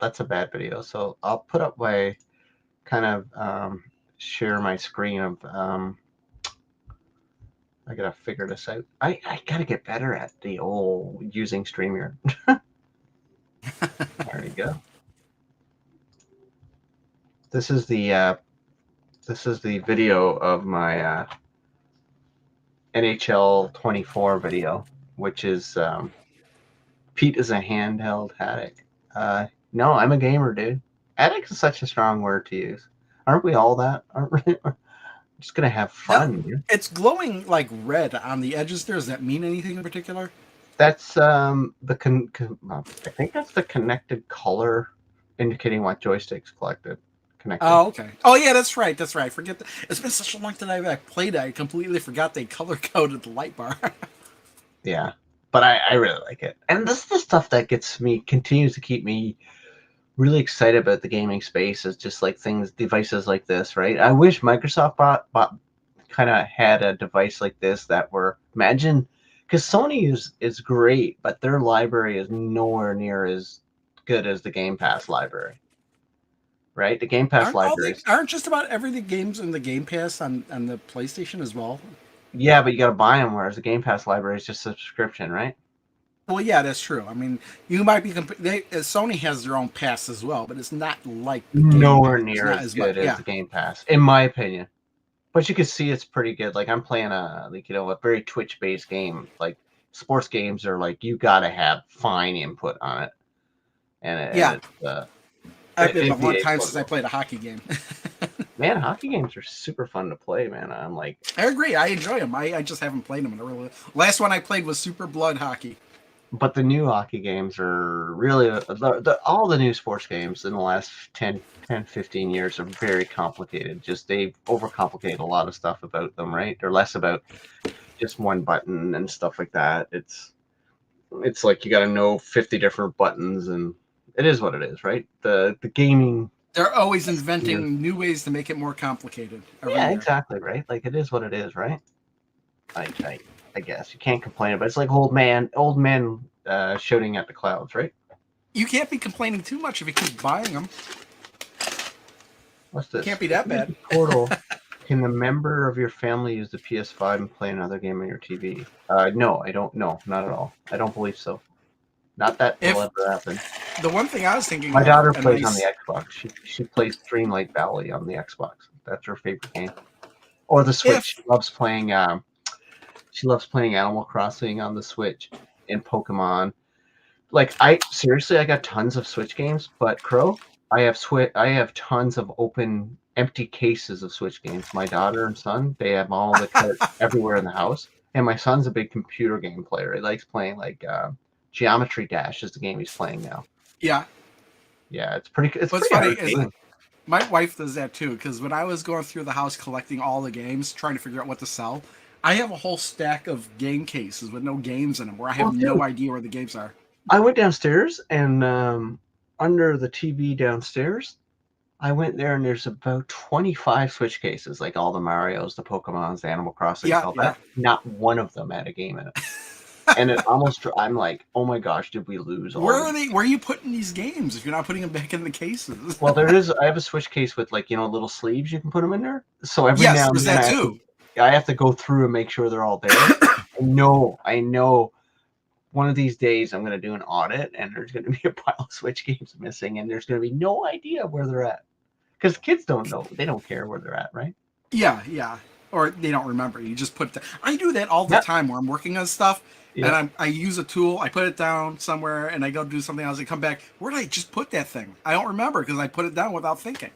that's a bad video. So I'll put up my kind of share my screen of, I got to figure this out. I got to get better at the old using StreamYard. There you go. This is the video of my NHL 24 video, which is, Pete is a handheld addict. No, I'm a gamer, dude. Addict is such a strong word to use. Aren't we all that? Aren't we? Just gonna have fun. No, it's glowing like red on the edges there. Does that mean anything in particular? That's I think that's the connected color indicating what joystick's connected. Oh, okay. Oh, yeah, that's right. Forget that. It's been such a long time I played it. I completely forgot they color coded the light bar. Yeah. But I really like it. And this is the stuff that continues to keep me really excited about the gaming space, is just like devices like this, right? I wish Microsoft kind of had a device like this imagine because Sony is great, but their library is nowhere near as good as the Game Pass library. Right? The Game Pass library. Aren't just about every the games in the Game Pass on the PlayStation as well? Yeah, but you got to buy them, whereas the Game Pass library is just subscription, right? Well, yeah, that's true. I mean, you might be Sony has their own pass as well, but it's not like the Game Nowhere Pass. near It's as not good as the Game Pass, in my opinion. But you can see it's pretty good. Like I'm playing a very Twitch based game. Like sports games are like you got to have fine input on it, and Yeah. I've been a long NBA time since I played a hockey game. Man, hockey games are super fun to play, man. I'm like, I agree. I enjoy them. I just haven't played them in a really. Last one I played was Super Blood Hockey. but the new hockey games are really all the new sports games in the last 10, 15 years are very complicated. Just they've overcomplicated a lot of stuff about them, right? They're less about just one button and stuff like that. It's like you got to know 50 different buttons, and it is what it is, right? The gaming. They're always inventing new ways to make it more complicated. Yeah, exactly, right? Like it is what it is, right? I guess you can't complain about it. It's like old men shouting at the clouds, right? You can't be complaining too much if you keep buying them. What's this? Can't be that bad. Portal. Can the member of your family use the PS5 and play another game on your TV? No, I don't. No, not at all. I don't believe so. Not that will ever happen. The one thing I was thinking, my daughter plays on the Xbox. She plays Dreamlight Valley on the Xbox. That's her favorite game. Or the Switch. She loves playing. She loves playing Animal Crossing on the Switch and Pokemon. Like I got tons of Switch games, but Crow, I have tons of empty cases of Switch games. My daughter and son, they have all the cards everywhere in the house. And my son's a big computer game player. He likes playing like Geometry Dash is the game he's playing now. Yeah. Yeah, it's pretty. It's What's pretty funny is my wife does that too. Because when I was going through the house collecting all the games, trying to figure out what to sell, I have a whole stack of game cases with no games in them, where I have no idea where the games are. I went downstairs and under the TV downstairs, I went there and there's about 25 Switch cases, like all the Marios, the Pokemons, the Animal Crossing, all that. Not one of them had a game in it. And it almost, I'm like, oh my gosh, did we lose all Where are you putting these games if you're not putting them back in the cases? Well, I have a Switch case with like, little sleeves you can put them in there. So every now and then I have to go through and make sure they're all there. I know one of these days I'm going to do an audit and there's going to be a pile of Switch games missing and there's going to be no idea where they're at. Because kids don't know. They don't care where they're at, right? Yeah. Or they don't remember. You just put I do that all the time where I'm working on stuff and I use a tool, I put it down somewhere and I go do something else. I come back, where did I just put that thing? I don't remember because I put it down without thinking.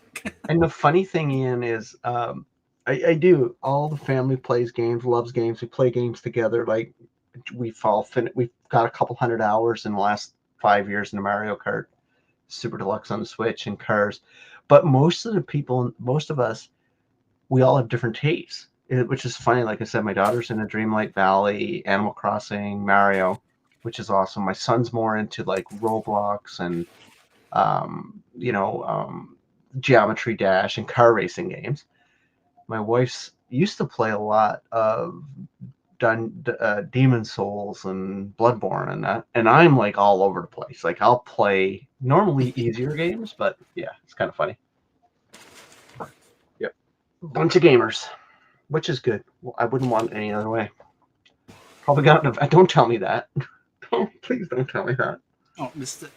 And the funny thing, Ian, is I do. All the family plays games, loves games. We play games together. Like we've got a couple 100 hours in the last 5 years in Mario Kart Super Deluxe on the Switch and Cars. But most of us, we all have different tastes, which is funny. Like I said, my daughter's into Dreamlight Valley, Animal Crossing, Mario, which is awesome. My son's more into like Roblox and, Geometry Dash and car racing games. My wife's used to play a lot of Demon Souls and Bloodborne and that, and I'm like all over the place. Like I'll play normally easier games, but yeah, it's kind of funny. Yep, bunch of gamers, which is good. Well, I wouldn't want it any other way. Probably don't tell me that. Please don't tell me that. Oh, missed it.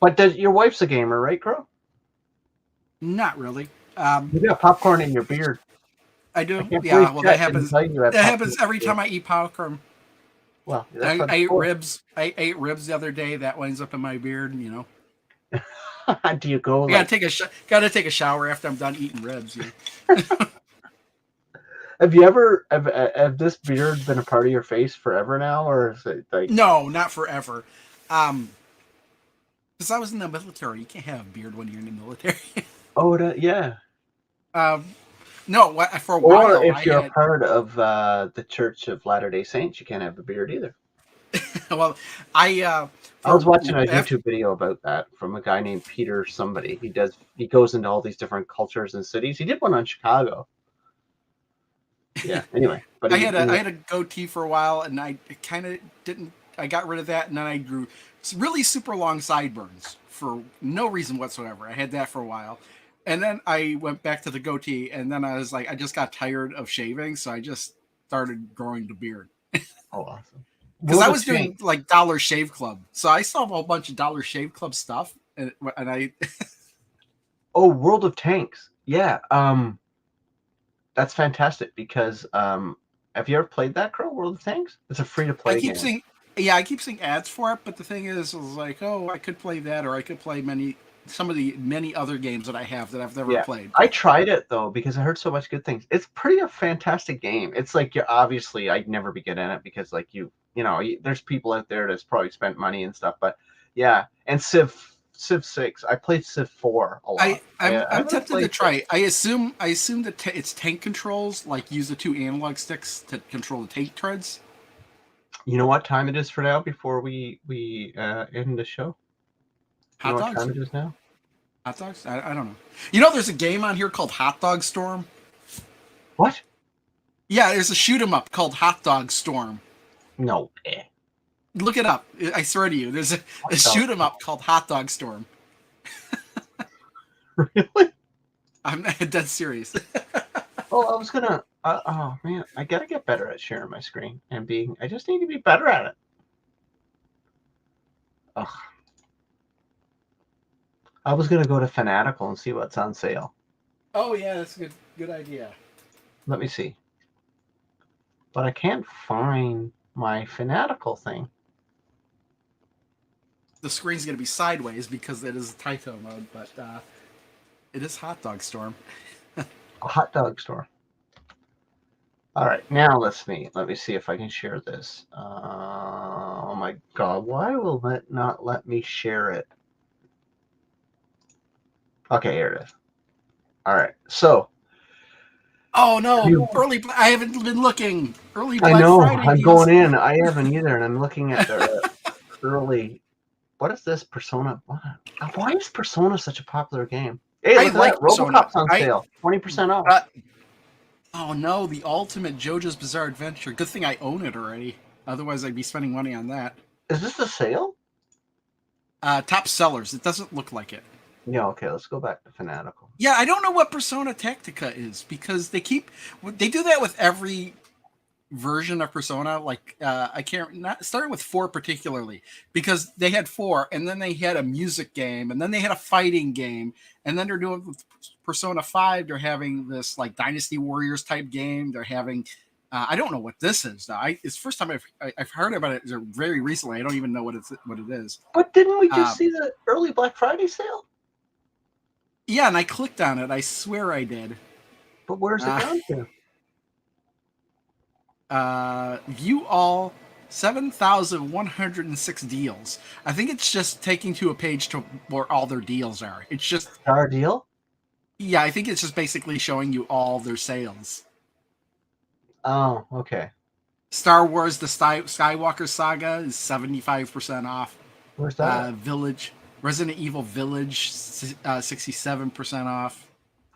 But your wife's a gamer, right, Crow? Not really. You got popcorn in your beard. I do. Yeah, well, that happens. That happens every time I eat popcorn. Well, I ate ribs. I ate ribs the other day. That winds up in my beard. Do you go? Gotta take a shower after I'm done eating ribs. Have you ever have this beard been a part of your face forever now, or is it like? No, not forever. Because I was in the military. You can't have a beard when you're in the military. Yeah. No, for a while. Or if you're a part of the Church of Latter-day Saints, you can't have a beard either. Well, I was watching a YouTube video about that from a guy named Peter somebody. He goes into all these different cultures and cities. He did one on Chicago. Yeah. Anyway, but I had a goatee for a while, and I kind of didn't. I got rid of that, and then I grew really super long sideburns for no reason whatsoever. I had that for a while, and then I went back to the goatee, and then I was like, I just got tired of shaving, so I just started growing the beard. Oh, awesome. Because I World of was doing Tanks. like Dollar Shave Club, so I saw a whole bunch of Dollar Shave Club stuff, and I Oh, World of Tanks. Yeah. That's fantastic because have you ever played that, Crow? World of Tanks? It's a free to play game. I keep seeing ads for it, but the thing is like, oh, I could play that, or I could play some of the many other games that I have that I've never played. I tried it though because I heard so much good things. It's pretty a fantastic game. It's like obviously I'd never be good in it because like there's people out there that's probably spent money and stuff. But yeah, and Civ 6. I played Civ 4 a lot. I'm tempted to try. I assume that it's tank controls, like use the 2 analog sticks to control the tank treads. You know what time it is for now before we end the show? You know what time it is now? Hot dogs? I don't know. You know, there's a game on here called Hot Dog Storm. What? Yeah, there's a shoot 'em up called Hot Dog Storm. No. Look it up. I swear to you, there's a shoot 'em up called Hot Dog Storm. Really? I'm dead serious. Oh, I was gonna. Oh man, I gotta get better at sharing my screen and being. I just need to be better at it. Ugh. I was gonna go to Fanatical and see what's on sale. Oh yeah, that's a good idea. Let me see. But I can't find my Fanatical thing. The screen's gonna be sideways because it is Taito mode, but it is Hot Dog Storm. A hot dog store. All right, now let me see if I can share this. Oh my God, why will it not let me share it? Okay, here it is. All right, so. Oh no! I haven't been looking. Early Black I know. Friday I'm deals. going in. I haven't either, and I'm looking at the early. What is this Persona? Why is Persona such a popular game? Hey, look at that. RoboCop's on sale, 20% off. Oh no, the Ultimate JoJo's Bizarre Adventure. Good thing I own it already. Otherwise, I'd be spending money on that. Is this a sale? Top sellers. It doesn't look like it. Yeah, okay, let's go back to Fanatical. Yeah, I don't know what Persona Tactica is because they do that with every version of Persona. Like I can't not starting with 4 particularly because they had 4 and then they had a music game and then they had a fighting game and then they're doing with Persona 5. They're having this like Dynasty Warriors type game. They're having I don't know what this is though. It's the first time I've heard about it very recently. I don't even know what it is. But didn't we just see the early Black Friday sale? Yeah, and I clicked on it. I swear I did. But where's it gone to? View all 7,106 deals. I think it's just taking to a page to where all their deals are. It's just our deal. Yeah, I think it's just basically showing you all their sales. Oh, okay. Star Wars: The Skywalker Saga is 75% off. Where's that? Resident Evil Village, 67% off.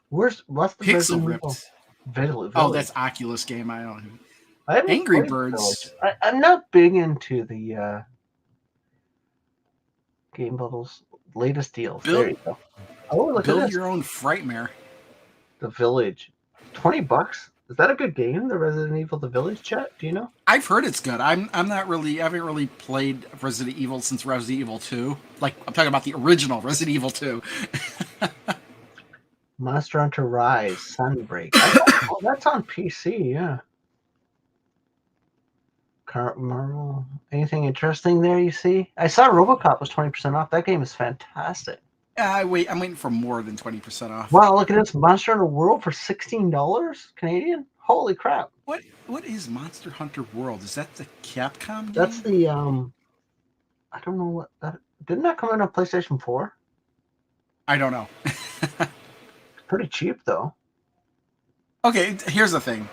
What's the Pixel Ripped? Village? Oh, that's Oculus game. I don't know. I haven't Angry Birds. I'm not big into the Game Bubble's latest deals. There you go. Oh, look at this. Build your own Frightmare. The Village, $20. Is that a good game? The Resident Evil The Village, chat? Do you know? I've heard it's good. I haven't really played Resident Evil since Resident Evil 2. Like I'm talking about the original Resident Evil 2. Monster Hunter Rise, Sunbreak. Oh, that's on PC, yeah. Marvel. Anything interesting there you see? I saw RoboCop was 20% off. That game is fantastic. I'm waiting for more than 20% off. Wow, look at this. Monster Hunter World for $16 Canadian? Holy crap. What is Monster Hunter World? Is that the Capcom game? That's the I don't know what that didn't that come in on PlayStation 4? I don't know. Pretty cheap though. Okay, here's the thing.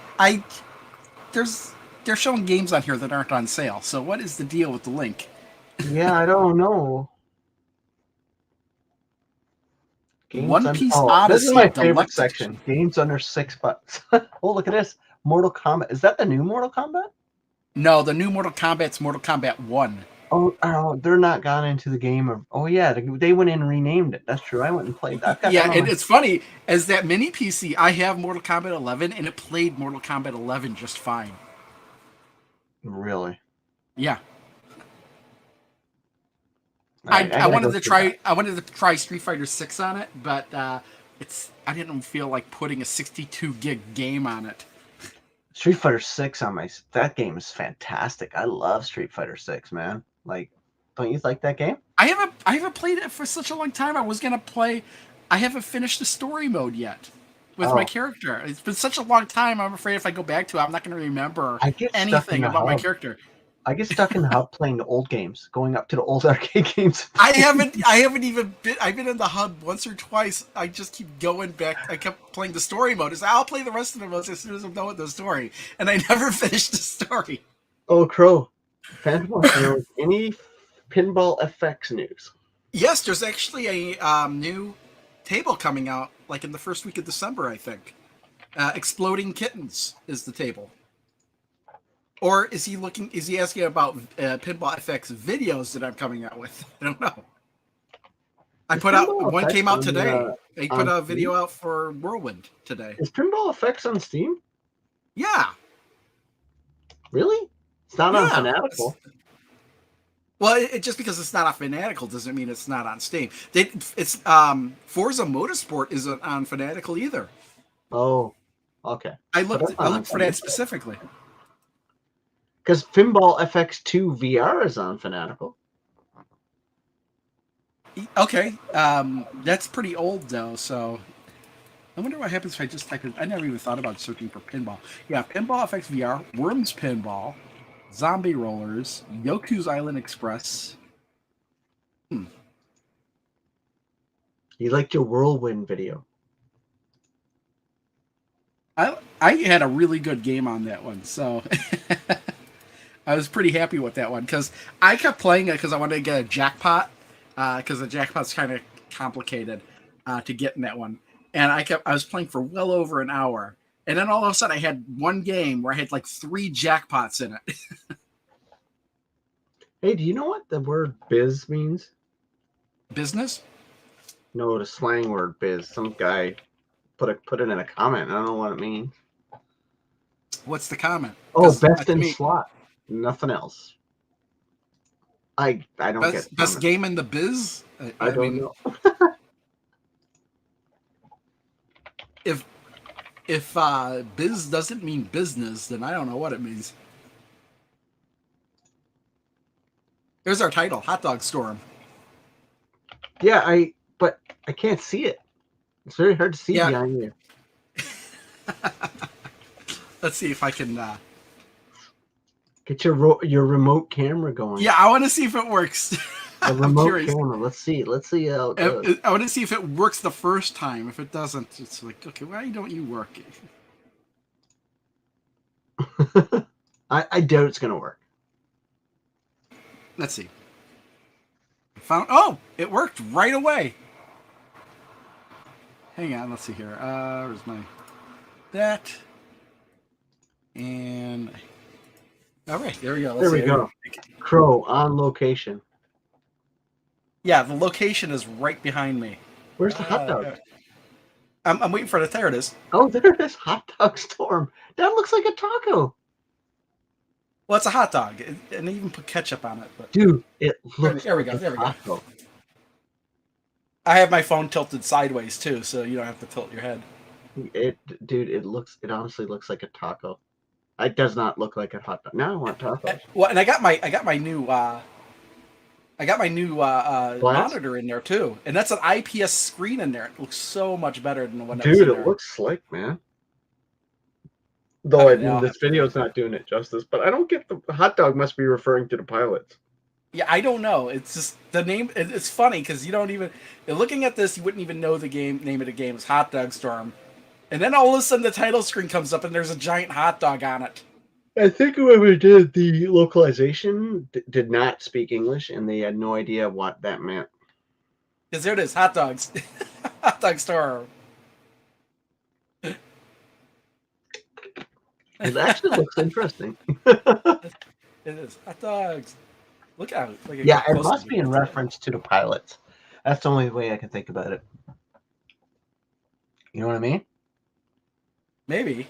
They're showing games on here that aren't on sale. So what is the deal with the link? Yeah, I don't know. Games One Piece Odyssey. This is my favorite section. Games under $6. Oh, look at this. Mortal Kombat. Is that the new Mortal Kombat? No, the new Mortal Kombat's Mortal Kombat 1. Oh, they're not gone into the game. Oh, yeah, they went in and renamed it. That's true. I went and played that. Yeah, and it's funny, as that mini PC, I have Mortal Kombat 11, and it played Mortal Kombat 11 just fine. Really? Yeah. Right, I wanted to try Street Fighter 6 on it, but I didn't feel like putting a 62 gig game on it. Street Fighter 6 that game is fantastic. I love Street Fighter 6, man. Like, don't you like that game? I haven't played it for such a long time. I was gonna play. I haven't finished the story mode yet with my character. It's been such a long time. I'm afraid if I go back to it, I'm not gonna remember anything about my character. I get stuck in the hub playing the old games, going up to the old arcade games. I haven't even been. I've been in the hub once or twice. I just keep going back. I kept playing the story mode. I'll play the rest of them as soon as I'm done with the story, and I never finished the story. Oh, Crow. Phantom, any Pinball FX news? Yes, there's actually a new table coming out, like in the first week of December, I think. Exploding Kittens is the table. Or is he asking about Pinball FX videos that I'm coming out with? I don't know. One came out today. I put a video out for Whirlwind today. Is Pinball FX on Steam? Yeah. Really? It's not on Fanatical. Well, just because it's not on Fanatical doesn't mean it's not on Steam. Forza Motorsport isn't on Fanatical either. Oh, okay. I looked for that specifically. Because Pinball FX2 VR is on Fanatical. Okay, that's pretty old though. So I wonder what happens if I just type in. I never even thought about searching for pinball. Yeah, Pinball FX VR, Worms Pinball, Zombie Rollers, Yoku's Island Express. You liked your Whirlwind video. I had a really good game on that one, so I was pretty happy with that one because I kept playing it because I wanted to get a jackpot because the jackpot's kind of complicated to get in that one, and I was playing for well over an hour, and then all of a sudden I had one game where I had like 3 jackpots in it. Hey, do you know what the word biz means? Business? No, the slang word biz. Some guy put it in a comment. I don't know what it means. What's the comment? Oh, best in slot. Nothing else. I don't get best game in the biz. I don't know. If biz doesn't mean business, then I don't know what it means. There's our title, Hot Dog Storm. Yeah, but I can't see it. It's very hard to see behind you. Let's see if I can get your remote camera going. Yeah, I want to see if it works. The remote camera. Let's see how it goes. I want to see if it works the first time. If it doesn't, it's like, okay, why don't you work it? I doubt it's gonna work. Let's see. It worked right away. Hang on, let's see here. Where's that? And all right, there we go. There we go. Crow on location. Yeah, the location is right behind me. Where's the hot dog? I'm waiting for it. There it is. Oh, there it is. Hot Dog Storm. That looks like a taco. Well, it's a hot dog, and they even put ketchup on it. But dude, it looks. There we go. There we go. I have my phone tilted sideways too, so you don't have to tilt your head. It honestly looks like a taco. It does not look like a hot dog. Now I want tacos. Well, and I got my new monitor in there too, and that's an IPS screen in there. It looks so much better than the one. Dude, it looks slick, man. Though this video's not doing it justice, but I don't get the hot dog must be referring to the pilots. Yeah, I don't know. It's just the name. It's funny because you don't even looking at this, you wouldn't even know the name of the game is Hot Dog Storm, and then all of a sudden the title screen comes up and there's a giant hot dog on it. I think whoever did the localization did not speak English, and they had no idea what that meant. Because there it is, hot dogs, Hot Dog Storm. It actually looks interesting. It is. Hot dogs. Look at it. Like, Yeah, it must be in reference to the pilots. That's the only way I can think about it. You know what I mean? Maybe.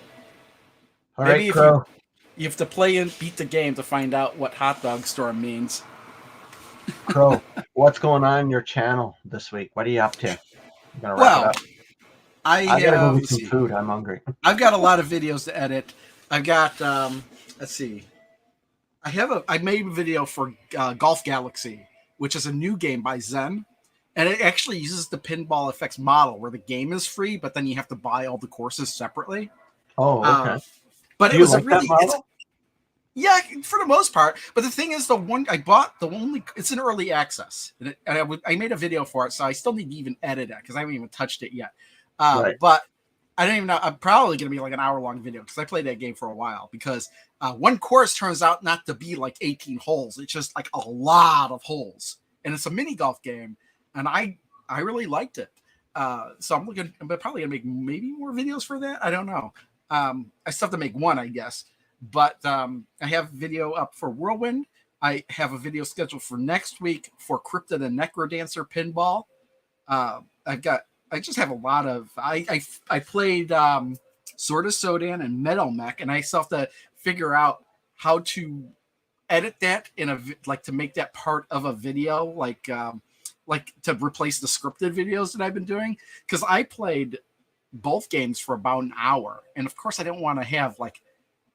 All Maybe right, if Crow. you have to play and beat the game to find out what hot dog storm means. Crow, what's going on in your channel this week? What are you up to? I'm gonna wrap it Well, up. I gotta go have. get Let's some see. food. I'm hungry. I've got a lot of videos to edit. I've got. Let's see. I made a video for Golf Galaxy, which is a new game by Zen, and it actually uses the Pinball Effects model, where the game is free, but then you have to buy all the courses separately. Oh, okay. But Do it you was like a really. that model? Yeah, for the most part. But the thing is, the one I bought, it's in early access, and I made a video for it, so I still need to even edit it because I haven't even touched it yet. Right. But I don't even know. I'm probably going to be like an hour-long video because I played that game for a while. Because one course turns out not to be like 18 holes; it's just like a lot of holes, and it's a mini golf game, and I really liked it. So I'm probably gonna make maybe more videos for that. I don't know. I still have to make one, I guess. But I have video up for Whirlwind. I have a video scheduled for next week for Cryptid and Necrodancer Pinball. I just have a lot of. I played Sword of Sodan and Metal Mech, and I still have to figure out how to edit that to make that part of a video, like to replace the scripted videos that I've been doing, because I played both games for about an hour, and of course I didn't want to have like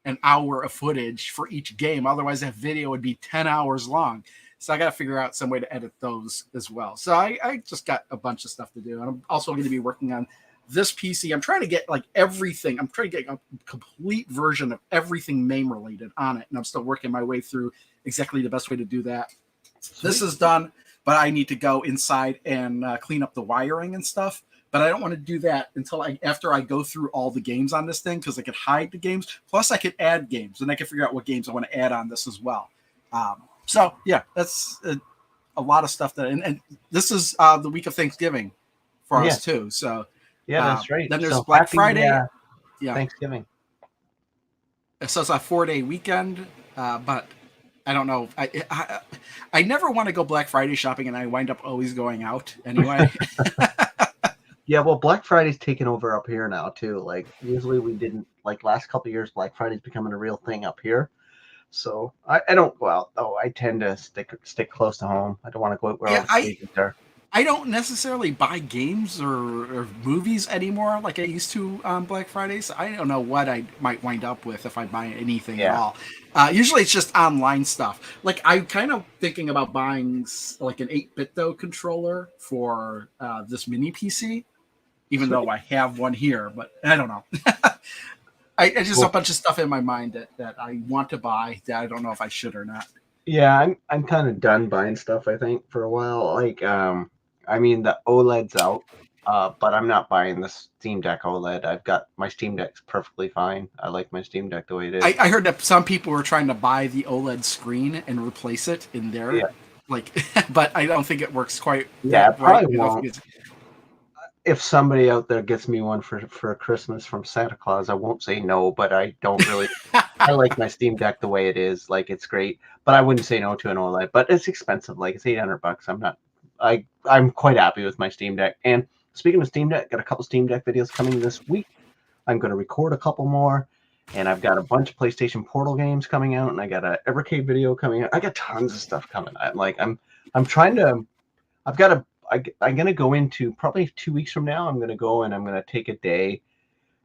an hour of footage for each game. Otherwise, that video would be 10 hours long. So I got to figure out some way to edit those as well. So I just got a bunch of stuff to do. And I'm also going to be working on this PC. I'm trying to get like everything. I'm trying to get a complete version of everything MAME related on it. And I'm still working my way through exactly the best way to do that. Sweet. This is done, but I need to go inside and clean up the wiring and stuff. But I don't want to do that until after I go through all the games on this thing, because I could hide the games. Plus, I could add games, and I can figure out what games I want to add on this as well. So yeah, that's a lot of stuff and this is the week of Thanksgiving for us too. So yeah, that's right. Then there's Black Friday. Yeah, Thanksgiving. So it's a 4-day weekend, but I don't know. I never want to go Black Friday shopping, and I wind up always going out anyway. Yeah, well, Black Friday's taken over up here now too. Like usually we didn't, like last couple of years, Black Friday's becoming a real thing up here. So I don't go out though. I tend to stick close to home. I don't want to go out where all the stages are. I don't necessarily buy games or movies anymore like I used to on Black Fridays. I don't know what I might wind up with if I buy anything at all. Usually it's just online stuff. Like I'm kind of thinking about buying like an 8-bit controller for this mini PC, even though I have one here, but I don't know. I just a bunch of stuff in my mind that I want to buy that I don't know if I should or not. Yeah, I'm kind of done buying stuff, I think, for a while. Like, I mean, the OLED's out, but I'm not buying the Steam Deck OLED. I've got my Steam Deck's perfectly fine. I like my Steam Deck the way it is. I heard that some people were trying to buy the OLED screen and replace it in there, but I don't think it works quite. Yeah, probably won't. If somebody out there gets me one for Christmas from Santa Claus, I won't say no, but I don't really. I like my Steam Deck the way it is. Like, it's great, but I wouldn't say no to an OLED. But it's expensive. Like, it's $800. I'm quite happy with my Steam Deck. And speaking of Steam Deck, got a couple Steam Deck videos coming this week. I'm going to record a couple more, and I've got a bunch of PlayStation Portal games coming out, and I got a Evercade video coming out. I got tons of stuff coming. I'm trying to. I'm going to go into probably 2 weeks from now. I'm going to go and I'm going to take a day,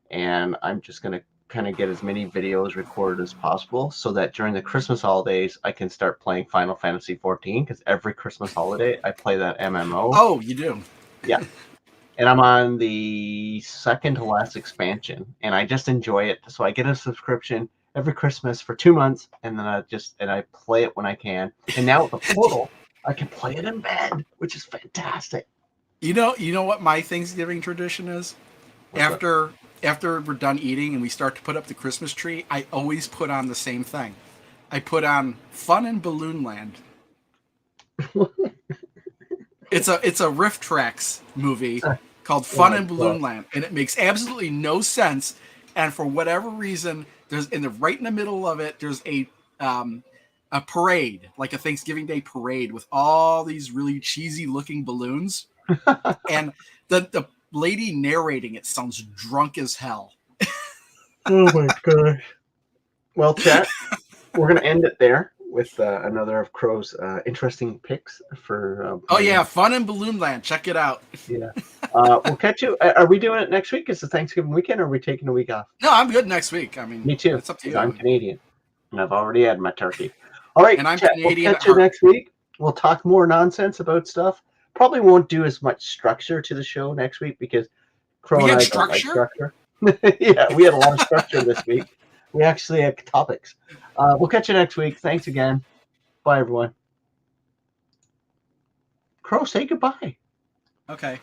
and I'm just going to kind of get as many videos recorded as possible so that during the Christmas holidays, I can start playing Final Fantasy 14, because every Christmas holiday I play that MMO. Oh, you do? Yeah. And I'm on the second to last expansion, and I just enjoy it. So I get a subscription every Christmas for 2 months, and then I play it when I can. And now with the Portal, I can play it in bed, which is fantastic. You know what my Thanksgiving tradition is? After we're done eating and we start to put up the Christmas tree, I always put on the same thing. I put on Fun in Balloon Land. It's a Riff Tracks movie called Fun in Balloon Land, and it makes absolutely no sense. And for whatever reason, right in the middle of it, there's a parade, like a Thanksgiving Day parade with all these really cheesy looking balloons. And the lady narrating it sounds drunk as hell. Oh my gosh. Well, chat, we're going to end it there with another of Crow's interesting picks for. Oh yeah, Fun in Balloon Land. Check it out. Yeah. We'll catch you. Are we doing it next week? Is the Thanksgiving weekend, or are we taking a week off? No, I'm good next week. I mean, Me too. It's up to you. I'm Canadian, and I've already had my turkey. All right, And I'm chat, Canadian we'll catch you at heart. next week. We'll talk more nonsense about stuff. Probably won't do as much structure to the show next week because Crow We and had I don't like structure? structure. Yeah, we had a lot of structure this week. We actually had topics. We'll catch you next week. Thanks again. Bye, everyone. Crow, say goodbye. Okay.